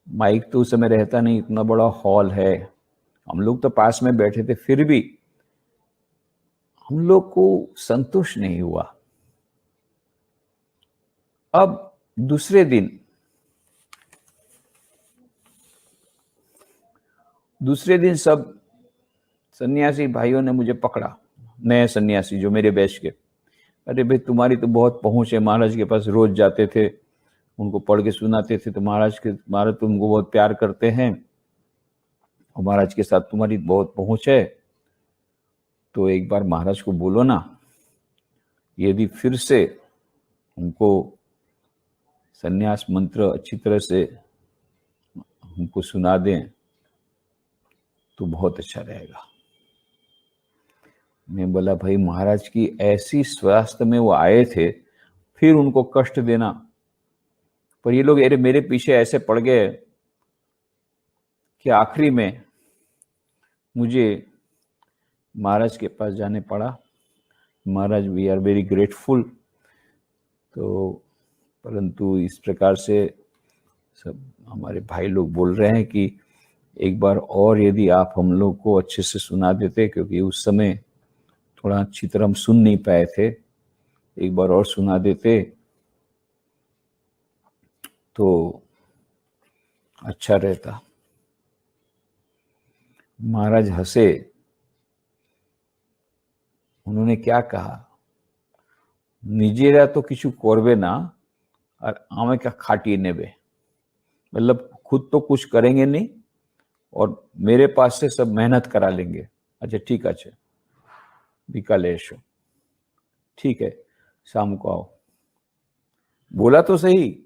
माइक तो उस समय रहता नहीं, इतना बड़ा हॉल है, हम लोग तो पास में बैठे थे, फिर भी हम लोग को संतोष नहीं हुआ। अब दूसरे दिन सब सन्यासी भाइयों ने मुझे पकड़ा, नए सन्यासी जो मेरे बैच के। अरे भाई, तुम्हारी तो बहुत पहुंच है, महाराज के पास रोज जाते थे, उनको पढ़ के सुनाते थे, तो महाराज तुमको बहुत प्यार करते हैं, और महाराज के साथ तुम्हारी बहुत पहुंच है, तो एक बार महाराज को बोलो ना, यदि फिर से हमको संन्यास मंत्र अच्छी तरह से हमको सुना दें तो बहुत अच्छा रहेगा। मैं बोला, भाई महाराज की ऐसी स्वास्थ्य में वो आए थे, फिर उनको कष्ट देना, पर ये लोग मेरे पीछे ऐसे पड़ गए कि आखिरी में मुझे महाराज के पास जाने पड़ा। महाराज, वी आर वेरी ग्रेटफुल। तो परंतु इस प्रकार से सब हमारे भाई लोग बोल रहे हैं कि एक बार और यदि आप हम लोग को अच्छे से सुना देते, क्योंकि उस समय थोड़ा अच्छी तरह हम सुन नहीं पाए थे, एक बार और सुना देते तो अच्छा रहता। महाराज हंसे, उन्होंने क्या कहा, निजेरा तो किछु करबे ना और आमे का खाटिए नेबे, मतलब खुद तो कुछ करेंगे नहीं और मेरे पास से सब मेहनत करा लेंगे। अच्छा ठीक है, बिकाले एसो, ठीक है, शाम को आओ। बोला तो सही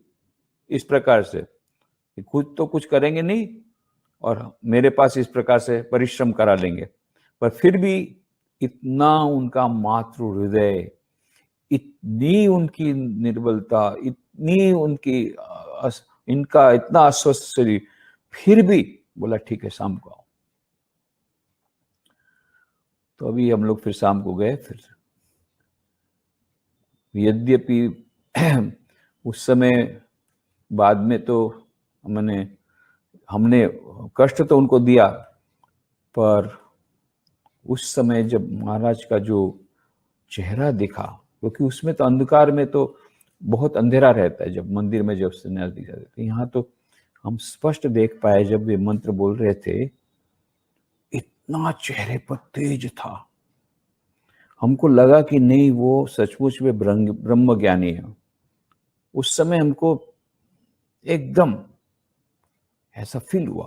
इस प्रकार से कि खुद तो कुछ करेंगे नहीं और मेरे पास इस प्रकार से परिश्रम करा लेंगे, पर फिर भी इतना उनका मातृ हृदय, इतनी उनकी निर्बलता, इतनी उनकी इनका इतना अस्वस्थ शरीर, फिर भी बोला ठीक है शाम को आओ। तो अभी हम लोग फिर शाम को गए। फिर यद्यपि उस समय बाद में तो हमने कष्ट तो उनको दिया, पर उस समय जब महाराज का जो चेहरा दिखा, क्योंकि उसमें तो अंधकार में तो बहुत अंधेरा रहता है जब मंदिर में जब संन्यास दिखा देते, यहाँ तो हम स्पष्ट देख पाए जब वे मंत्र बोल रहे थे, इतना चेहरे पर तेज था। हमको लगा कि नहीं, वो सचमुच में ब्रह्म ज्ञानी है। उस समय हमको एकदम ऐसा फील हुआ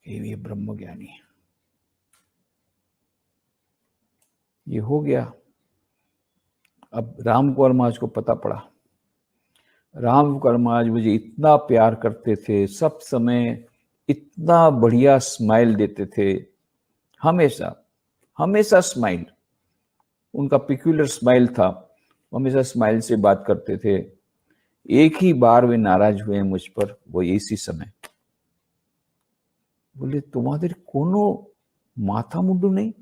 कि ये ब्रह्म ज्ञानी है। ये हो गया। अब राम कुंवर महाराज को पता पड़ा। राम कुंवर महाराज मुझे इतना प्यार करते थे, सब समय इतना बढ़िया स्माइल देते थे, हमेशा हमेशा स्माइल, उनका पिक्यूलर स्माइल था, हमेशा स्माइल से बात करते थे। एक ही बार वे नाराज हुए मुझ पर, वो इसी समय बोले तुम्हारे कोनो माथा मुंडू नहीं,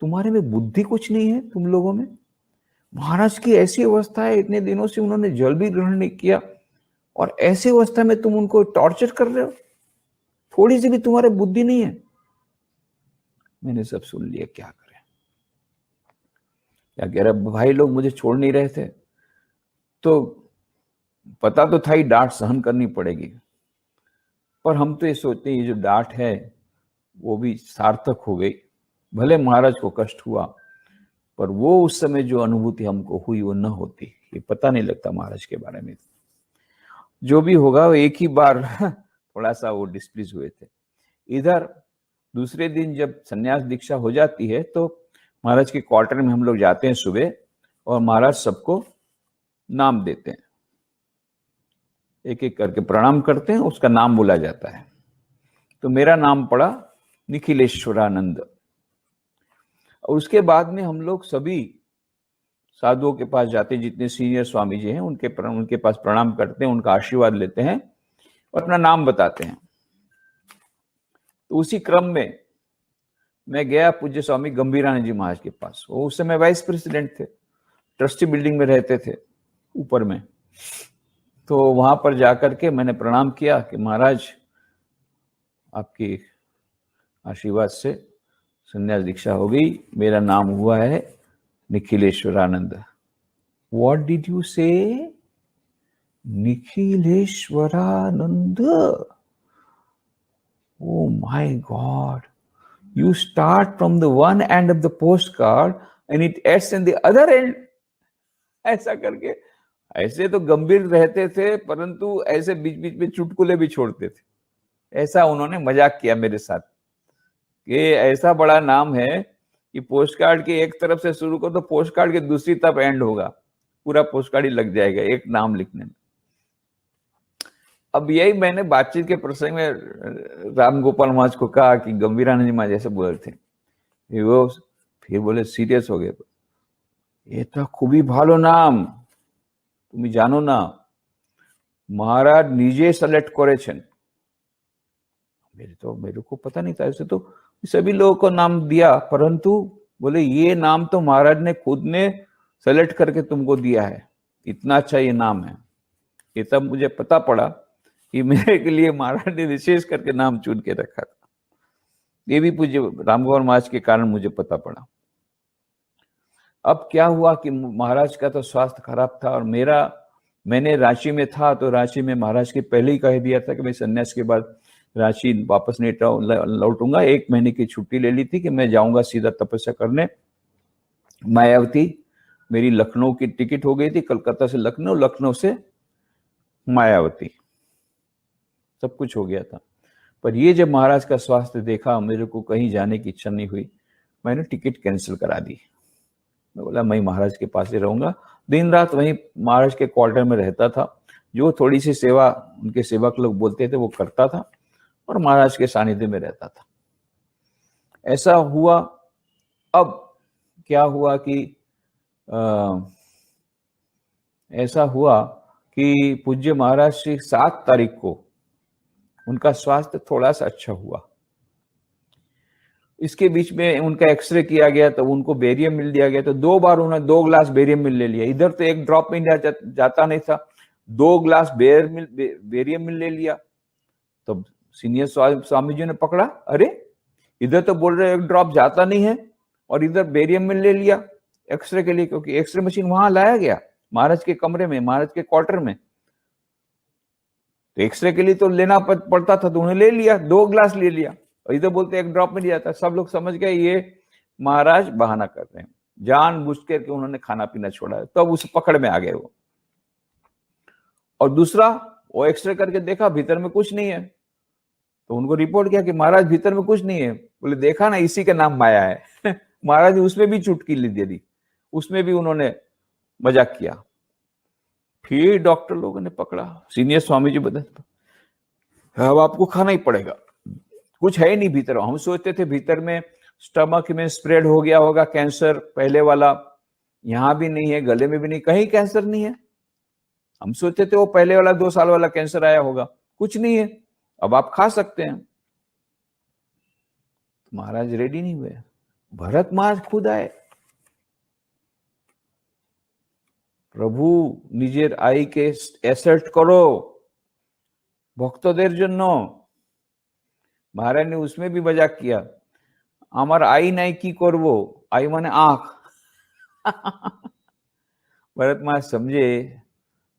तुम्हारे में बुद्धि कुछ नहीं है तुम लोगों में। महाराज की ऐसी अवस्था है, इतने दिनों से उन्होंने जल भी ग्रहण नहीं किया और ऐसी अवस्था में तुम उनको टॉर्चर कर रहे हो, थोड़ी सी भी तुम्हारे बुद्धि नहीं है। मैंने सब सुन लिया, क्या करें, क्या कह रहा। भाई लोग मुझे छोड़ नहीं रहे थे, तो पता तो था ही डांट सहन करनी पड़ेगी, पर हम तो ये सोचते ये जो डांट है वो भी सार्थक हो गई। भले महाराज को कष्ट हुआ, पर वो उस समय जो अनुभूति हमको हुई वो न होती, ये पता नहीं लगता महाराज के बारे में। जो भी होगा, वो एक ही बार थोड़ा सा वो डिस्प्लीज हुए थे। इधर दूसरे दिन जब संन्यास दीक्षा हो जाती है तो महाराज के क्वार्टर में हम लोग जाते हैं सुबह, और महाराज सबको नाम देते हैं, एक एक करके प्रणाम करते हैं, उसका नाम बोला जाता है। तो मेरा नाम पड़ा निखिलेश्वरानंद। और उसके बाद में हम लोग सभी साधुओं के पास जाते हैं, जितने सीनियर स्वामी जी हैं उनके पास प्रणाम करते हैं, उनका आशीर्वाद लेते हैं और अपना नाम बताते हैं। तो उसी क्रम में मैं गया पूज्य स्वामी गंभीरानंद जी महाराज के पास। वो उस समय वाइस प्रेसिडेंट थे, ट्रस्टी बिल्डिंग में रहते थे ऊपर में। तो वहां पर जाकर के मैंने प्रणाम किया कि महाराज आपकी आशीर्वाद से संन्यास दीक्षा हो गई, मेरा नाम हुआ है निखिलेश्वरानंद। व्हाट डिड यू से? Nikhileshwaranand. Oh my God. You start from the one end of the postcard and it ends in the other end. ऐसा करके, ऐसे तो गंभीर रहते थे, परंतु ऐसे बीच बीच में चुटकुले भी छोड़ते थे। ऐसा उन्होंने मजाक किया मेरे साथ कि ऐसा बड़ा नाम है कि पोस्टकार्ड के एक तरफ से शुरू करो तो पोस्टकार्ड के दूसरी तरफ एंड होगा, पूरा पोस्टकार्ड ही लग जाएगा एक नाम लिखने में। अब यही मैंने बातचीत के प्रसंग में राम गोपाल महाराज को कहा कि गंभीरानंद जी महाराज जैसे बोल रहे थे, वो फिर बोले सीरियस हो गए, ये तो खूबी भालो नाम, তুমি জানো না महाराज निजे सेलेक्ट करेছেন। मेरे को पता नहीं था, ऐसे तो सभी लोगों को नाम दिया, परंतु बोले ये नाम तो महाराज ने खुद ने सेलेक्ट करके तुमको दिया है, इतना अच्छा ये नाम है। ये तब मुझे पता पड़ा कि मेरे के लिए महाराज ने विशेष करके नाम चुन के रखा था। ये भी पूज्य रामगोपाल महाराज के कारण मुझे पता पड़ा। अब क्या हुआ कि महाराज का तो स्वास्थ्य खराब था और मैंने रांची में था, तो रांची में महाराज के पहले ही कह दिया था कि मैं संन्यास के बाद रांची वापस नहीं लौटूंगा। 1 महीने की छुट्टी ले ली थी कि मैं जाऊंगा सीधा तपस्या करने मायावती। मेरी लखनऊ की टिकट हो गई थी, कलकत्ता से लखनऊ, लखनऊ से मायावती, सब कुछ हो गया था। पर ये जब महाराज का स्वास्थ्य देखा, मेरे को कहीं जाने की इच्छा नहीं हुई, मैंने टिकट कैंसिल करा दी। मैं बोला मैं महाराज के पास ही रहूंगा, दिन रात वहीं महाराज के क्वार्टर में रहता था। जो थोड़ी सी सेवा उनके सेवक लोग बोलते थे वो करता था और महाराज के सानिध्य में रहता था। ऐसा हुआ। अब क्या हुआ कि ऐसा हुआ कि पूज्य महाराज श्री 7 तारीख को उनका स्वास्थ्य थोड़ा सा अच्छा हुआ। इसके बीच में उनका एक्सरे किया गया तो उनको बेरियम मिल दिया गया, तो 2 बार उन्होंने 2 ग्लास बेरियम मिल ले लिया। इधर तो 1 ड्रॉप में जाता नहीं था, 2 ग्लास बेरियम मिल ले लिया। तो सीनियर स्वामी जी ने पकड़ा, अरे इधर तो बोल रहे 1 ड्रॉप जाता नहीं है और इधर बेरियम मिल ले लिया एक्सरे के लिए, क्योंकि एक्सरे मशीन वहां लाया गया महाराज के कमरे में, महाराज के क्वार्टर में। तो एक्सरे के लिए तो लेना पड़ता था, तो उन्हें ले लिया, 2 ग्लास ले लिया और इधर बोलते 1 ड्रॉप में नहीं जाता। सब लोग समझ गए ये महाराज बहाना कर रहे हैं, जानबूझ करके उन्होंने खाना पीना छोड़ा, तब तो उस पकड़ में आ गए वो। और दूसरा, वो एक्सरे करके देखा भीतर में कुछ नहीं है, तो उनको रिपोर्ट किया कि महाराज भीतर में कुछ नहीं है। बोले देखा ना, इसी का नाम माया है। महाराज उसमें भी चुटकी दे दी, उसमें भी उन्होंने मजाक किया। फिर डॉक्टर लोगों ने पकड़ा, सीनियर स्वामी जी बता, अब आपको खाना ही पड़ेगा, कुछ है ही नहीं भीतर। हम सोचते थे भीतर में स्टमक में स्प्रेड हो गया होगा कैंसर पहले वाला, यहां भी नहीं है, गले में भी नहीं, कहीं कैंसर नहीं है। हम सोचते थे वो पहले वाला 2 साल वाला कैंसर आया होगा, कुछ नहीं है, अब आप खा सकते हैं। महाराज रेडी नहीं हुए, भरत महाराज खुद आए, প্রভু নিজের আইকে অ্যাসার্ট করো ভক্তদের জন্য। महाराज ने उसमें भी मजाक किया, আমার आई নাই की করব, आई माने आंख। भरत महाराज समझे,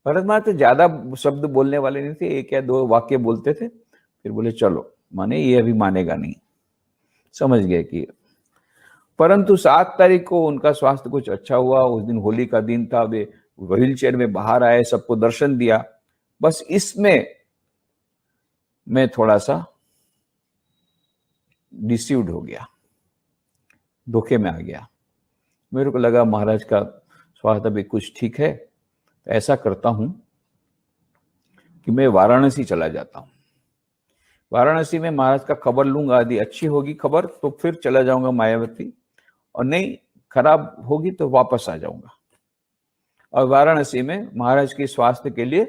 भरत महाराज तो ज्यादा शब्द बोलने वाले नहीं थे, 1 या 2 वाक्य बोलते थे, फिर बोले चलो, माने ये अभी मानेगा नहीं, समझ गए कि। परंतु 7 तारीख को उनका स्वास्थ्य कुछ अच्छा हुआ। उस दिन होली का दिन था, वे व्हील चेयर में बाहर आए, सबको दर्शन दिया। बस इसमें मैं थोड़ा सा डिसीव्ड हो गया, धोखे में आ गया। मेरे को लगा महाराज का स्वास्थ्य अभी कुछ ठीक है, तो ऐसा करता हूं कि मैं वाराणसी चला जाता हूं, वाराणसी में महाराज का खबर लूंगा, यदि अच्छी होगी खबर तो फिर चला जाऊंगा मायावती, और नहीं खराब होगी तो वापस आ जाऊंगा। और वाराणसी में महाराज के स्वास्थ्य के लिए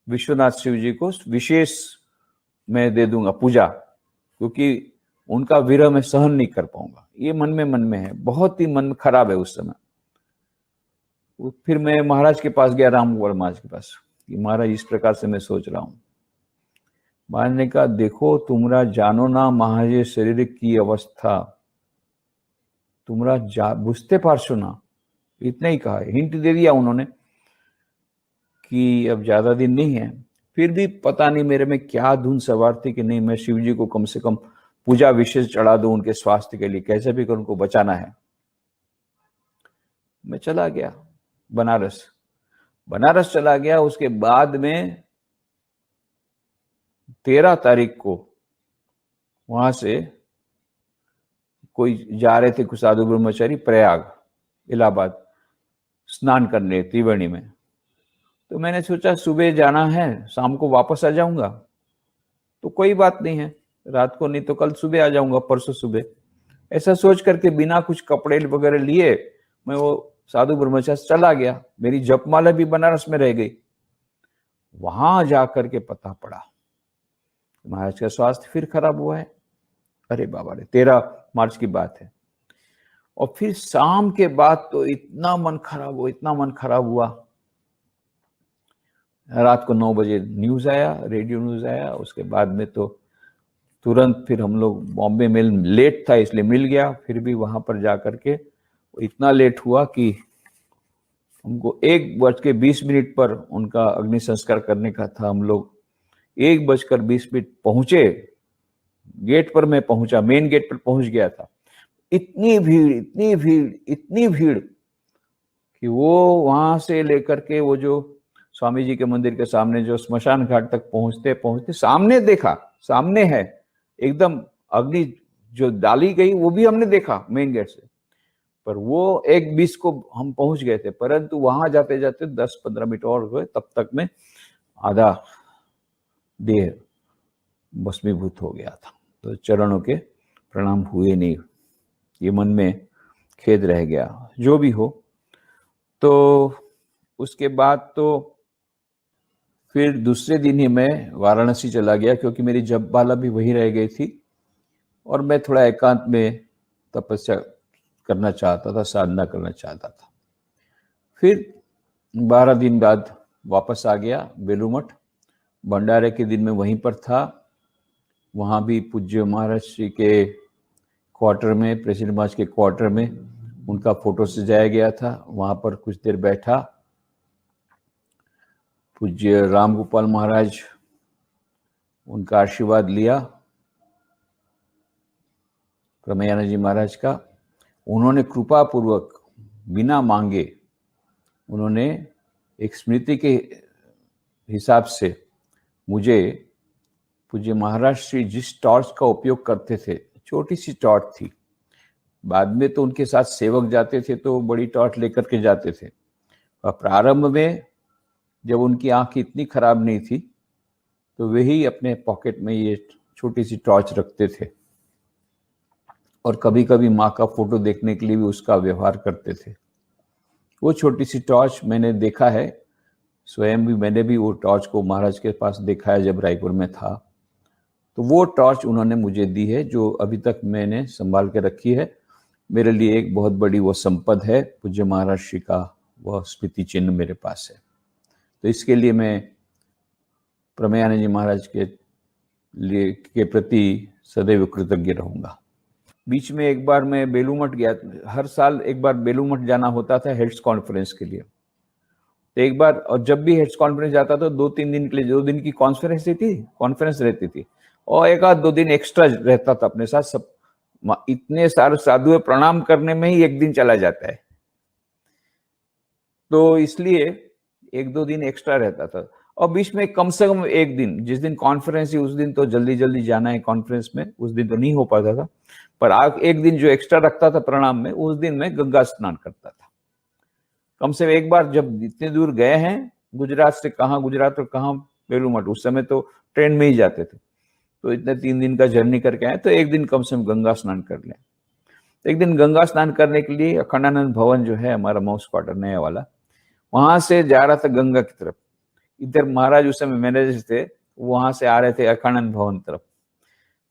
विश्वनाथ शिव जी को विशेष मैं दे दूंगा पूजा, क्योंकि उनका विरह मैं सहन नहीं कर पाऊंगा। ये मन में है, बहुत ही मन खराब है उस समय। फिर मैं महाराज के पास गया, रामगोपाल महाराज के पास, कि महाराज इस प्रकार से मैं सोच रहा हूं। महाराज ने कहा देखो तुमरा जानो ना महाराज शरीर की अवस्था, तुमरा बुझते पारछो ना, इतना ही कहा, हिंट दे दिया उन्होंने कि अब ज्यादा दिन नहीं है। फिर भी पता नहीं मेरे में क्या धुन सवार थी कि नहीं, मैं शिव जी को कम से कम पूजा विशेष चढ़ा दूं उनके स्वास्थ्य के लिए, कैसे भी कर उनको बचाना है। मैं चला गया बनारस चला गया। उसके बाद में 13 तारीख को वहां से कोई जा रहे थे, कुछ साधु ब्रह्मचारी, प्रयाग इलाहाबाद स्नान करने त्रिवेणी में। तो मैंने सोचा सुबह जाना है, शाम को वापस आ जाऊंगा, तो कोई बात नहीं है, रात को नहीं तो कल सुबह आ जाऊंगा, परसों सुबह। ऐसा सोच करके बिना कुछ कपड़े वगैरह लिए मैं वो साधु ब्रह्मचारी चला गया। मेरी जपमाला भी बनारस में रह गई। वहां जाकर के पता पड़ा महाराज का स्वास्थ्य फिर खराब हुआ है। अरे बाबा रे, 13 मार्च की बात है। और फिर शाम के बाद तो इतना मन खराब हुआ। रात को 9 बजे न्यूज आया, रेडियो न्यूज आया। उसके बाद में तो तुरंत फिर हम लोग बॉम्बे में, लेट था इसलिए मिल गया। फिर भी वहां पर जाकर के इतना लेट हुआ कि हमको 1:20 पर उनका अग्नि संस्कार करने का था। हम लोग 1:20 पहुंचे, गेट पर मैं पहुंचा, मेन गेट पर पहुंच गया था। इतनी भीड़ कि वो वहां से लेकर के वो जो स्वामी जी के मंदिर के सामने जो स्मशान घाट तक पहुंचते सामने देखा, सामने है एकदम अग्नि जो डाली गई, वो भी हमने देखा मेन गेट से। पर वो 1:20 को हम पहुंच गए थे, परंतु वहां जाते जाते 10-15 मिनट और हुए, तब तक में आधा देह भस्मीभूत हो गया था। तो चरणों के प्रणाम हुए नहीं, ये मन में खेद रह गया। जो भी हो, तो उसके बाद तो फिर दूसरे दिन ही मैं वाराणसी चला गया, क्योंकि मेरी जपमाला भी वहीं रह गई थी और मैं थोड़ा एकांत में तपस्या करना चाहता था, साधना करना चाहता था। फिर 12 दिन बाद वापस आ गया बेलूर मठ। भंडारे के दिन में वहीं पर था। वहाँ भी पूज्य महाराज श्री के क्वार्टर में, प्रेसिडेंट महाराज के क्वार्टर में उनका फोटो सजाया गया था। वहाँ पर कुछ देर बैठा। पूज्य राम गोपाल महाराज, उनका आशीर्वाद लिया प्रमेयानंद जी महाराज का। उन्होंने कृपा पूर्वक बिना मांगे उन्होंने एक स्मृति के हिसाब से मुझे पूज्य महाराज श्री जिस टॉर्च का उपयोग करते थे, छोटी सी टॉर्च थी, बाद में तो उनके साथ सेवक जाते थे तो बड़ी टॉर्च लेकर के जाते थे, और प्रारंभ में जब उनकी आंख इतनी खराब नहीं थी तो वही अपने पॉकेट में ये छोटी सी टॉर्च रखते थे और कभी कभी माँ का फोटो देखने के लिए भी उसका व्यवहार करते थे। वो छोटी सी टॉर्च मैंने देखा है स्वयं भी, मैंने भी वो टॉर्च को महाराज के पास देखा है जब रायपुर में था। तो वो टॉर्च उन्होंने मुझे दी है जो अभी तक मैंने संभाल के रखी है। मेरे लिए एक बहुत बड़ी वो संपद है, पूज्य महाराज श्री का वह स्मृति चिन्ह मेरे पास है। तो इसके लिए मैं प्रमेयानंद जी महाराज के प्रति सदैव कृतज्ञ रहूंगा। बीच में एक बार मैं बेलूर मठ गया। हर साल एक बार बेलूर मठ जाना होता था हेड्स कॉन्फ्रेंस के लिए। तो एक बार, और जब भी हेड्स कॉन्फ्रेंस जाता था 2-3 दिन के लिए, 2 दिन की कॉन्फ्रेंस रहती थी और 1-2 दिन एक्स्ट्रा रहता था अपने साथ। सब इतने सारे साधु प्रणाम करने में ही 1 दिन चला जाता है, तो इसलिए 1-2 दिन एक्स्ट्रा रहता था। और बीच में कम से कम 1 दिन, जिस दिन कॉन्फ्रेंस ही उस दिन तो जल्दी जल्दी जाना है कॉन्फ्रेंस में, उस दिन तो नहीं हो पाता था, पर 1 दिन जो एक्स्ट्रा रखता था प्रणाम में, उस दिन मैं गंगा स्नान करता था। कम से कम एक बार जब इतने दूर गए हैं, गुजरात से कहाँ गुजरात और कहाँ बेलूर मठ, उस समय तो ट्रेन में ही जाते थे, तो इतने 3 दिन का जर्नी करके आए, तो 1 दिन कम से कम गंगा स्नान कर लें। एक दिन गंगा स्नान करने के लिए अखंडानंद भवन जो है हमारा माउस क्वार्टर नया वाला, वहां से जा रहा था गंगा की तरफ। इधर महाराज उस समय मैनेजर थे, वहां से आ रहे थे अखंडानंद भवन तरफ।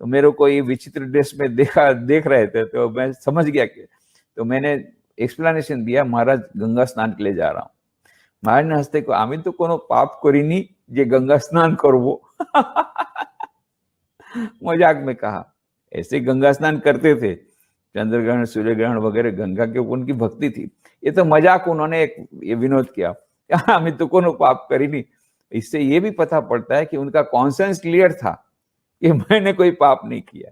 तो मेरे को ये विचित्र ड्रेस में देख रहे थे, तो मैं समझ गया कि, तो मैंने एक्सप्लेनेशन दिया, महाराज गंगा स्नान के लिए जा रहा हूँ। महाराज ने हंसते को, आमी तो कोनो पाप करीनी जे गंगा स्नान करवो। मजाक में कहा। ऐसे गंगा स्नान करते थे, चंद्र ग्रहण, सूर्य ग्रहण वगैरह, गंगा के उनकी भक्ति थी। ये तो मजाक उन्होंने एक ये विनोद किया, हमें तो कोनो पाप करी नहीं। इससे ये भी पता पड़ता है कि उनका कॉन्सेंस क्लियर था कि मैंने कोई पाप नहीं किया।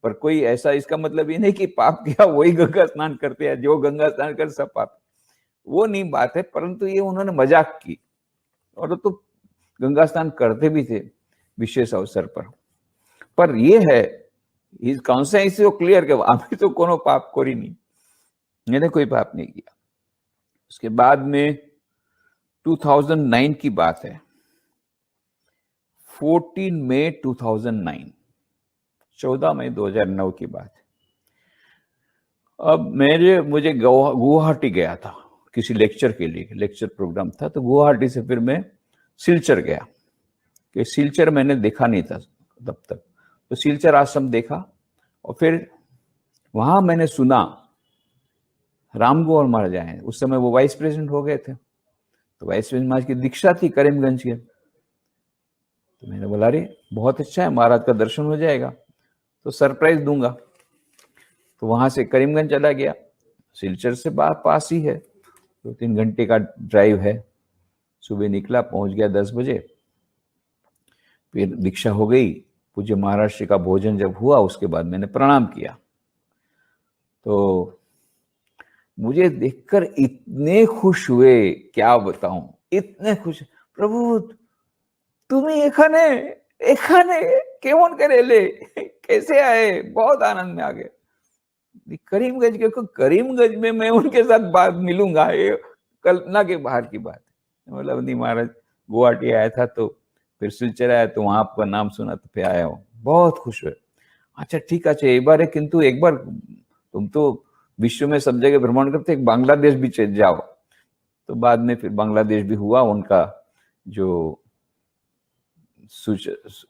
पर कोई ऐसा, इसका मतलब ये नहीं कि पाप किया वही गंगा स्नान करते हैं, जो गंगा स्नान कर सब पाप, वो नहीं बात है। परंतु ये उन्होंने मजाक की, और तो गंगा स्नान करते भी थे विशेष अवसर पर ये है इस कॉन्सेंस को क्लियर के अभी तो कोनो पाप कोरी नहीं, मैंने कोई पाप नहीं किया। उसके बाद में 2009 की बात है, 14 मई 2009, 14 मई 2009 की बात है। अब मुझे गुवाहाटी गया था किसी लेक्चर के लिए, लेक्चर प्रोग्राम था, तो गुवाहाटी से फिर मैं सिलचर गया, कि सिलचर मैंने देखा नहीं था तब तक। तो सिलचर आश्रम देखा, और फिर वहां मैंने सुना राम गोपाल महाराज आए। उस समय वो वाइस प्रेसिडेंट हो गए थे, तो वाइस प्रेसिडेंट महाराज की दीक्षा थी करीमगंज के। तो मैंने बोला, अरे बहुत अच्छा है, महाराज का दर्शन हो जाएगा, तो सरप्राइज दूंगा। तो वहां से करीमगंज चला गया, सिलचर से पास ही है, 2-3 घंटे का ड्राइव है। सुबह निकला, पहुंच गया 10 बजे, फिर दीक्षा हो गई। पूज्य महाराज श्री का भोजन जब हुआ, उसके बाद मैंने प्रणाम किया। तो मुझे देखकर इतने खुश हुए, क्या बताऊं, इतने खुश, प्रभु तुम्हें एखाने केमन करे ले, कैसे आए, बहुत आनंद में आ गए। करीमगंज के, करीमगंज में मैं उनके साथ बात मिलूंगा, ये कल्पना के बाहर की बात है। मतलब नहीं, महाराज गुवाहाटी आया था, तो फिर सिलचर आया, तो वहां आपका नाम सुना, तो फिर आया हूँ, बहुत खुश हुए। अच्छा ठीक है, एक बार है, किंतु एक बार तुम तो विश्व में सब जगह भ्रमण करते, एक बांग्लादेश भी जाओ। तो बाद में फिर बांग्लादेश भी हुआ, उनका जो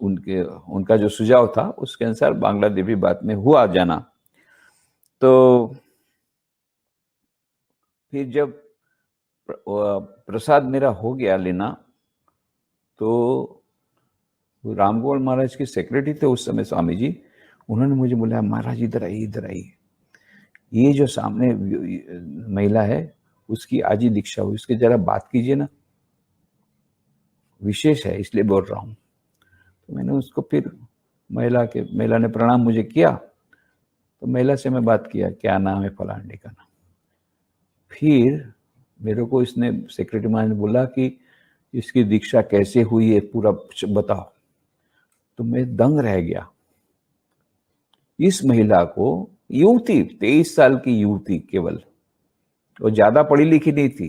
उनका जो सुझाव था उसके अनुसार बांग्लादेश भी बाद में हुआ जाना। तो फिर जब प्रसाद मेरा हो गया लेना, तो राम गोपाल महाराज के सेक्रेटरी थे उस समय स्वामी जी, उन्होंने मुझे बोला, महाराज इधर आइए, इधर आइए, ये जो सामने महिला है उसकी आज ही दीक्षा हुई, उसके जरा बात कीजिए ना, विशेष है इसलिए बोल रहा हूँ। तो मैंने उसको फिर महिला ने प्रणाम मुझे किया, तो महिला से मैं बात किया, क्या नाम है, फलाने का नाम। फिर मेरे को इसने सेक्रेटरी महाराज ने बोला कि इसकी दीक्षा कैसे हुई है पूरा बताओ। तो मैं दंग रह गया। इस महिला को, युवती, 23 साल की युवती केवल, वो ज्यादा पढ़ी लिखी नहीं थी,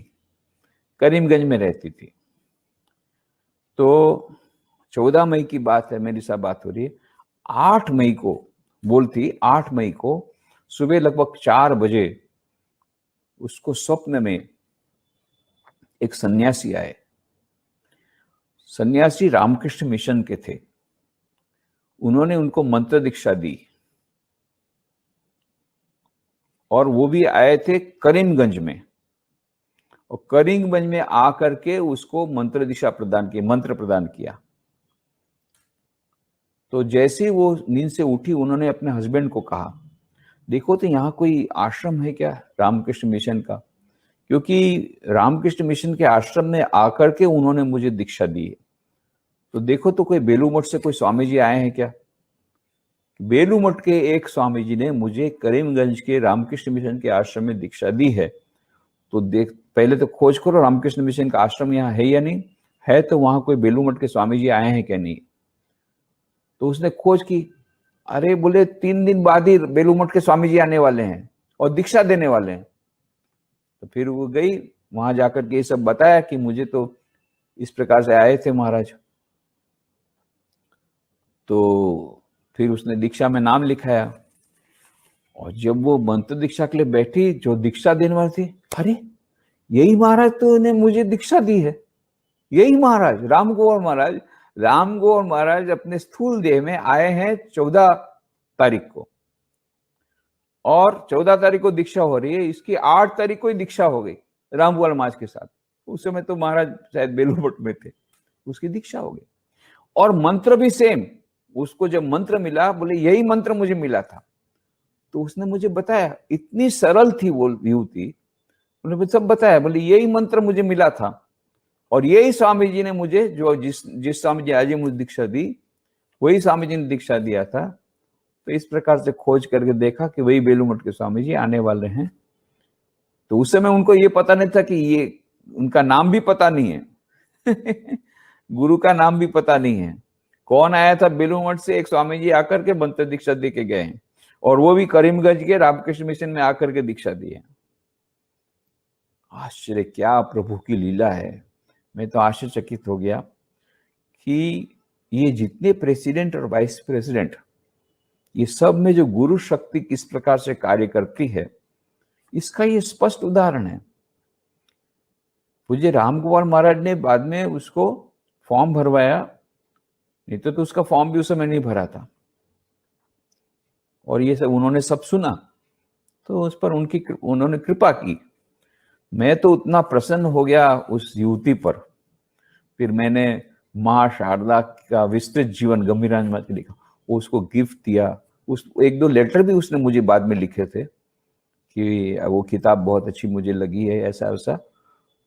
करीमगंज में रहती थी। तो 14 मई की बात है, मेरी साथ बात हो रही है, 8 मई को बोलती, 8 मई को सुबह लगभग 4 बजे उसको स्वप्न में एक सन्यासी आए। सन्यासी रामकृष्ण मिशन के थे, उन्होंने उनको मंत्र दीक्षा दी, और वो भी आए थे करीमगंज में, और करीमगंज में आकर के उसको मंत्र दीक्षा प्रदान की, मंत्र प्रदान किया। तो जैसे ही वो नींद से उठी, उन्होंने अपने हस्बैंड को कहा, देखो तो यहाँ कोई आश्रम है क्या रामकृष्ण मिशन का, क्योंकि रामकृष्ण मिशन के आश्रम में आकर के उन्होंने मुझे दीक्षा दी है, तो देखो तो कोई बेलू मठ से कोई स्वामी जी आए हैं क्या। बेलू मठ के एक स्वामी जी ने मुझे करीमगंज के रामकृष्ण मिशन के आश्रम में दीक्षा दी है, तो देख, पहले तो खोज करो रामकृष्ण मिशन का आश्रम यहाँ है या नहीं है, तो वहां कोई बेलू मठ के स्वामी जी आए हैं क्या नहीं। तो उसने खोज की, अरे बोले 3 दिन बाद ही बेलू मठ के स्वामी जी आने वाले हैं और दीक्षा देने वाले हैं। तो फिर वो गई, वहां जाकर के ये सब बताया कि मुझे तो इस प्रकार से आए थे महाराज। तो फिर उसने दीक्षा में नाम लिखाया, और जब वो मंत्र दीक्षा के लिए बैठी, जो दीक्षा देने वाली थी, अरे यही महाराज तो ने मुझे दीक्षा दी है, यही महाराज राम गोपाल महाराज। राम गोपाल महाराज अपने स्थूल देह में आए हैं 14 तारीख को, और 14 तारीख को दीक्षा हो रही है, इसकी 8 तारीख को ही दीक्षा हो गई राम गोपाल महाराज के साथ। उस समय तो महाराज शायद बेलू मठ में थे, उसकी दीक्षा हो गई। और मंत्र भी सेम, उसको जब मंत्र मिला, बोले यही मंत्र मुझे मिला था। तो उसने मुझे बताया, इतनी सरल थी वो युवती, उन्होंने सब बताया, बोले यही मंत्र मुझे मिला था, और यही स्वामी जी ने मुझे, जो जिस स्वामी जी आज मुझे दीक्षा दी, वही स्वामी जी ने दीक्षा दिया था। तो इस प्रकार से खोज करके देखा कि वही बेलू मठ के स्वामी जी आने वाले हैं। तो उस समय उनको ये पता नहीं था कि ये, उनका नाम भी पता नहीं है गुरु का नाम भी पता नहीं है। कौन आया था बेलू मठ से, एक स्वामी जी आकर के मंत्र दीक्षा दे के गए हैं, और वो भी करीमगंज के रामकृष्ण मिशन में आकर के दीक्षा दी है। आश्चर्य, क्या प्रभु की लीला है। मैं तो आश्चर्यचकित हो गया कि ये जितने प्रेसिडेंट और वाइस प्रेसिडेंट, ये सब में जो गुरु शक्ति किस प्रकार से कार्य करती है, इसका ये स्पष्ट उदाहरण है। पूज्य राम गोपाल महाराज ने बाद में उसको फॉर्म भरवाया, नहीं तो उसका फॉर्म भी उस समय नहीं भरा था, और ये सब उन्होंने सब सुना, तो उस पर उन्होंने कृपा की। मैं तो उतना प्रसन्न हो गया उस युवती पर। फिर मैंने माँ शारदा का विस्तृत जीवन गंभीरानंद महाराज लिखा, उसको गिफ्ट दिया। उस 1-2 लेटर भी उसने मुझे बाद में लिखे थे कि वो किताब बहुत अच्छी मुझे लगी है, ऐसा वैसा।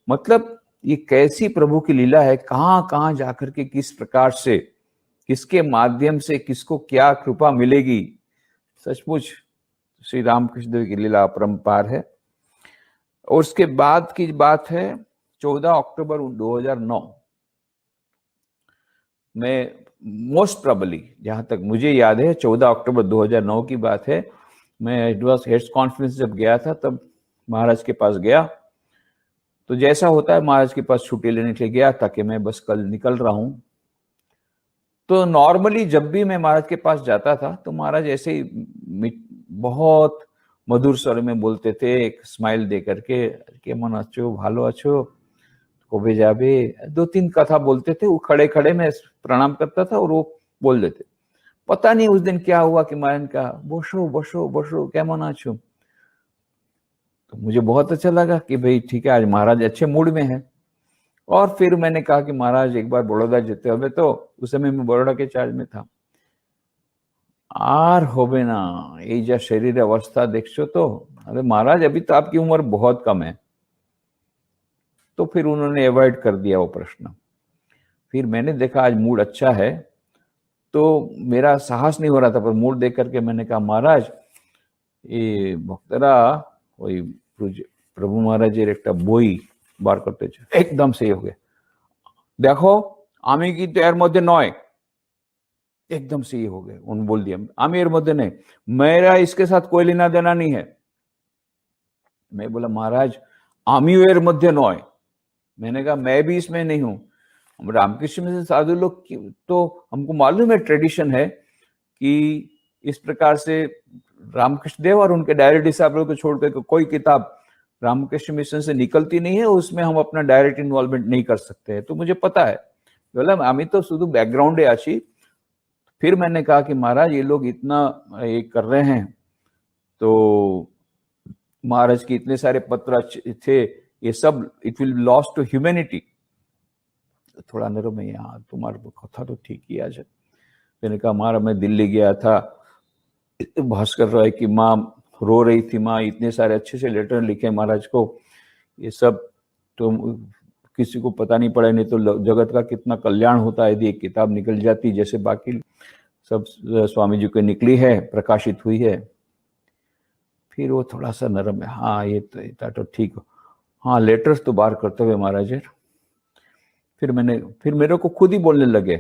मतलब ये कैसी प्रभु की लीला है, कहाँ कहाँ जाकर के किस प्रकार से, किसके माध्यम से किसको क्या कृपा मिलेगी। सचमुच श्री रामकृष्ण देव की लीला अपरंपार है। और उसके बाद की बात है 14 अक्टूबर 2009 में, मोस्ट प्रोबेबली जहां तक मुझे याद है 14 अक्टूबर 2009 की बात है। मैं एडवांस हेड्स कॉन्फ्रेंस जब गया था, तब महाराज के पास गया। तो जैसा होता है, महाराज के पास छुट्टी लेने के लिए गया था कि मैं बस कल निकल रहा हूं। तो नॉर्मली जब भी मैं महाराज के पास जाता था, तो महाराज ऐसे ही बहुत मधुर स्वर में बोलते थे, एक स्माइल दे करके, केमन आछो, भालो आछो, कबे जाबे, 2-3 कथा बोलते थे। वो खड़े खड़े मैं प्रणाम करता था और वो बोल देते। पता नहीं उस दिन क्या हुआ कि मैंने कहा बसो बसो बसो, केमन आछो। तो मुझे बहुत अच्छा लगा कि भाई ठीक है, आज महाराज अच्छे मूड में है। और फिर मैंने कहा कि महाराज एक बार बड़ौदा जेते होबे, तो उस समय मैं बड़ौदा के चार्ज में था। आर होबे ना, ये जा शरीर अवस्था देखो तो, अरे महाराज अभी तो आपकी उम्र बहुत कम है। तो फिर उन्होंने अवॉइड कर दिया वो प्रश्न। फिर मैंने देखा आज मूड अच्छा है, तो मेरा साहस नहीं हो रहा था, पर मूड देख करके मैंने कहा महाराज ये भक्तरा वही प्रभु महाराज एक बई बार करते एकदम सही हो गए, देखो आमी की तो एर मध्य नय, एकदम सही हो गए। उन्होंने बोल दिया आमी एर मध्य नहीं, मेरा इसके साथ कोई लेना देना नहीं है। मैं बोला महाराज आमी एर मध्य नय, मैंने कहा मैं भी इसमें नहीं हूं। हम रामकृष्ण में से साधु लोग तो हमको मालूम है, ट्रेडिशन है कि इस प्रकार से रामकृष्ण देव और उनके डायरेक्ट डिसाइपल को छोड़कर कोई किताब रामकृष्ण मिशन से निकलती नहीं है, उसमें हम अपना डायरेक्ट इन्वॉल्वमेंट नहीं कर सकते हैं। तो मुझे पता है, बोला आमी तो शुद्ध बैकग्राउंड है आशी। फिर मैंने कहा कि महाराज ये लोग इतना ये कर रहे हैं, तो महाराज के इतने सारे पत्र थे, ये सब it will loss to humanity. थोड़ा नरम है यहाँ, तुम्हारे कथा तो ठीक ही आज है। मैंने कहा महाराज मैं दिल्ली गया था, भास्कर राय की माँ रो रही थी, माँ इतने सारे अच्छे से लेटर लिखे महाराज को, ये सब तो किसी को पता नहीं पड़ा, नहीं तो जगत का कितना कल्याण होता है यदि एक किताब निकल जाती, जैसे बाकी सब स्वामी जी को निकली है, प्रकाशित हुई है। फिर वो थोड़ा सा नरम है, हाँ ये तो ठीक हो, हाँ लेटर्स तो बाहर करते हुए महाराज। फिर मेरे को खुद ही बोलने लगे,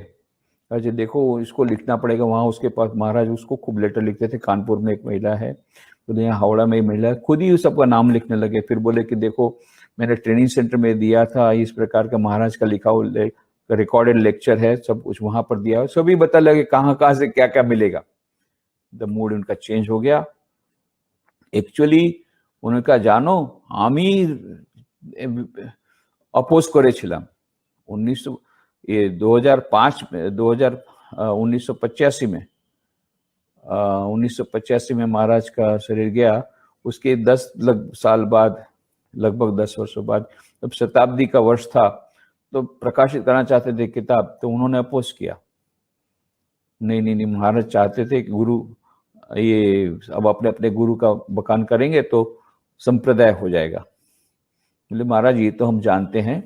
अच्छा देखो इसको लिखना पड़ेगा वहाँ उसके पास। महाराज उसको खूब लेटर लिखते थे। कानपुर में एक महिला है, तो यहाँ हावड़ा में एक महिला है, खुद ही सबका नाम लिखने लगे। फिर बोले कि देखो मैंने ट्रेनिंग सेंटर में दिया था, इस प्रकार का महाराज का लिखा हुआ रिकॉर्डेड लेक्चर है, सब कुछ वहां पर दिया है, सभी बता लगे कहाँ से क्या क्या मिलेगा। द मूड उनका चेंज हो गया। एक्चुअली उन्होंने कहा जानो আমি अपोज করেছিলাম 1985 में 1985 में महाराज का शरीर गया। उसके 10 साल बाद, लगभग 10 वर्षों बाद, जब शताब्दी का वर्ष था, तो प्रकाशित करना चाहते थे किताब, तो उन्होंने अपोज किया। नहीं, महाराज चाहते थे कि गुरु ये अब अपने अपने गुरु का बखान करेंगे तो संप्रदाय हो जाएगा। बोले महाराज ये तो हम जानते हैं,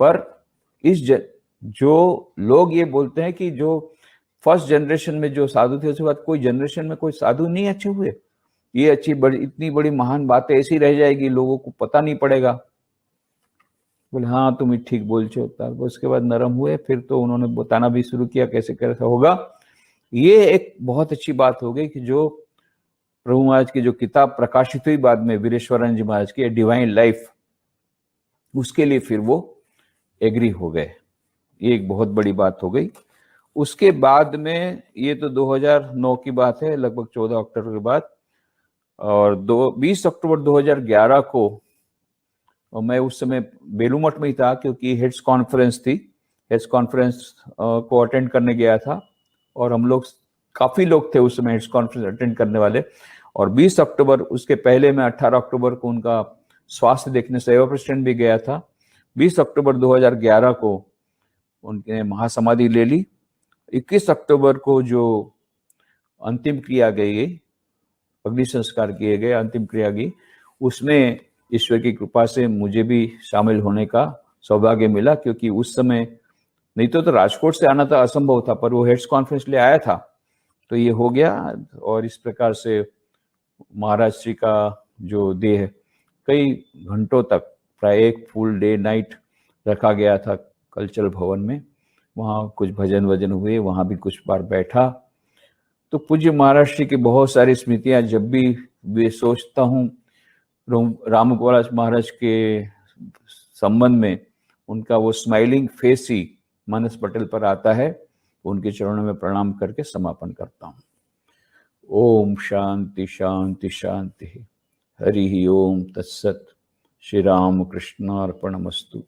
पर जो लोग ये बोलते हैं कि जो फर्स्ट जनरेशन में जो साधु थे, उसके बाद कोई जनरेशन में कोई साधु नहीं अच्छे हुए, ये इतनी बड़ी महान बातें ऐसी रह जाएगी, लोगों को पता नहीं पड़ेगा। बोले हाँ तुम ठीक बोल छो। उसके बाद नरम हुए, फिर तो उन्होंने बताना भी शुरू किया कैसे कैसे होगा। ये एक बहुत अच्छी बात हो गई कि जो प्रभु महाराज की जो किताब प्रकाशित हुई बाद में, वीरेश्वरानंद जी महाराज की डिवाइन लाइफ, उसके लिए फिर वो एग्री हो गए। ये एक बहुत बड़ी बात हो गई। उसके बाद में, ये तो 2009 की बात है, लगभग 14 अक्टूबर के बाद, और 20 अक्टूबर 2011 को, और मैं उस समय बेलूमठ में ही था क्योंकि हेड्स कॉन्फ्रेंस थी, हेड्स कॉन्फ्रेंस को अटेंड करने गया था, और हम लोग काफी लोग थे उस समय हेड्स कॉन्फ्रेंस अटेंड करने वाले। और 20 अक्टूबर, उसके पहले मैं 18 अक्टूबर को उनका स्वास्थ्य देखने सेवा प्रेसिडेंट भी गया था। 20 अक्टूबर 2011 को उनके महासमाधि ले ली। 21 अक्टूबर को जो अंतिम क्रिया गई, अग्नि संस्कार किए गए, अंतिम क्रिया की, उसमें ईश्वर की कृपा से मुझे भी शामिल होने का सौभाग्य मिला, क्योंकि उस समय नहीं तो राजकोट से आना था, असंभव था, पर वो हेड्स कॉन्फ्रेंस ले आया था, तो ये हो गया। और इस प्रकार से महाराज श्री का जो देह कई घंटों तक, प्राय एक फुल डे नाइट रखा गया था कल्चरल भवन में। वहाँ कुछ भजन वजन हुए, वहाँ भी कुछ बार बैठा। तो पूज्य महाराज श्री की बहुत सारी स्मृतियाँ जब भी वे सोचता हूँ रामगोपाल महाराज के संबंध में, उनका वो स्माइलिंग फेस ही मानस पटेल पर आता है। उनके चरणों में प्रणाम करके समापन करता हूँ। ओम शांति शांति शांति। हरि ओम तत्सत। श्री राम कृष्णार्पणमस्तु।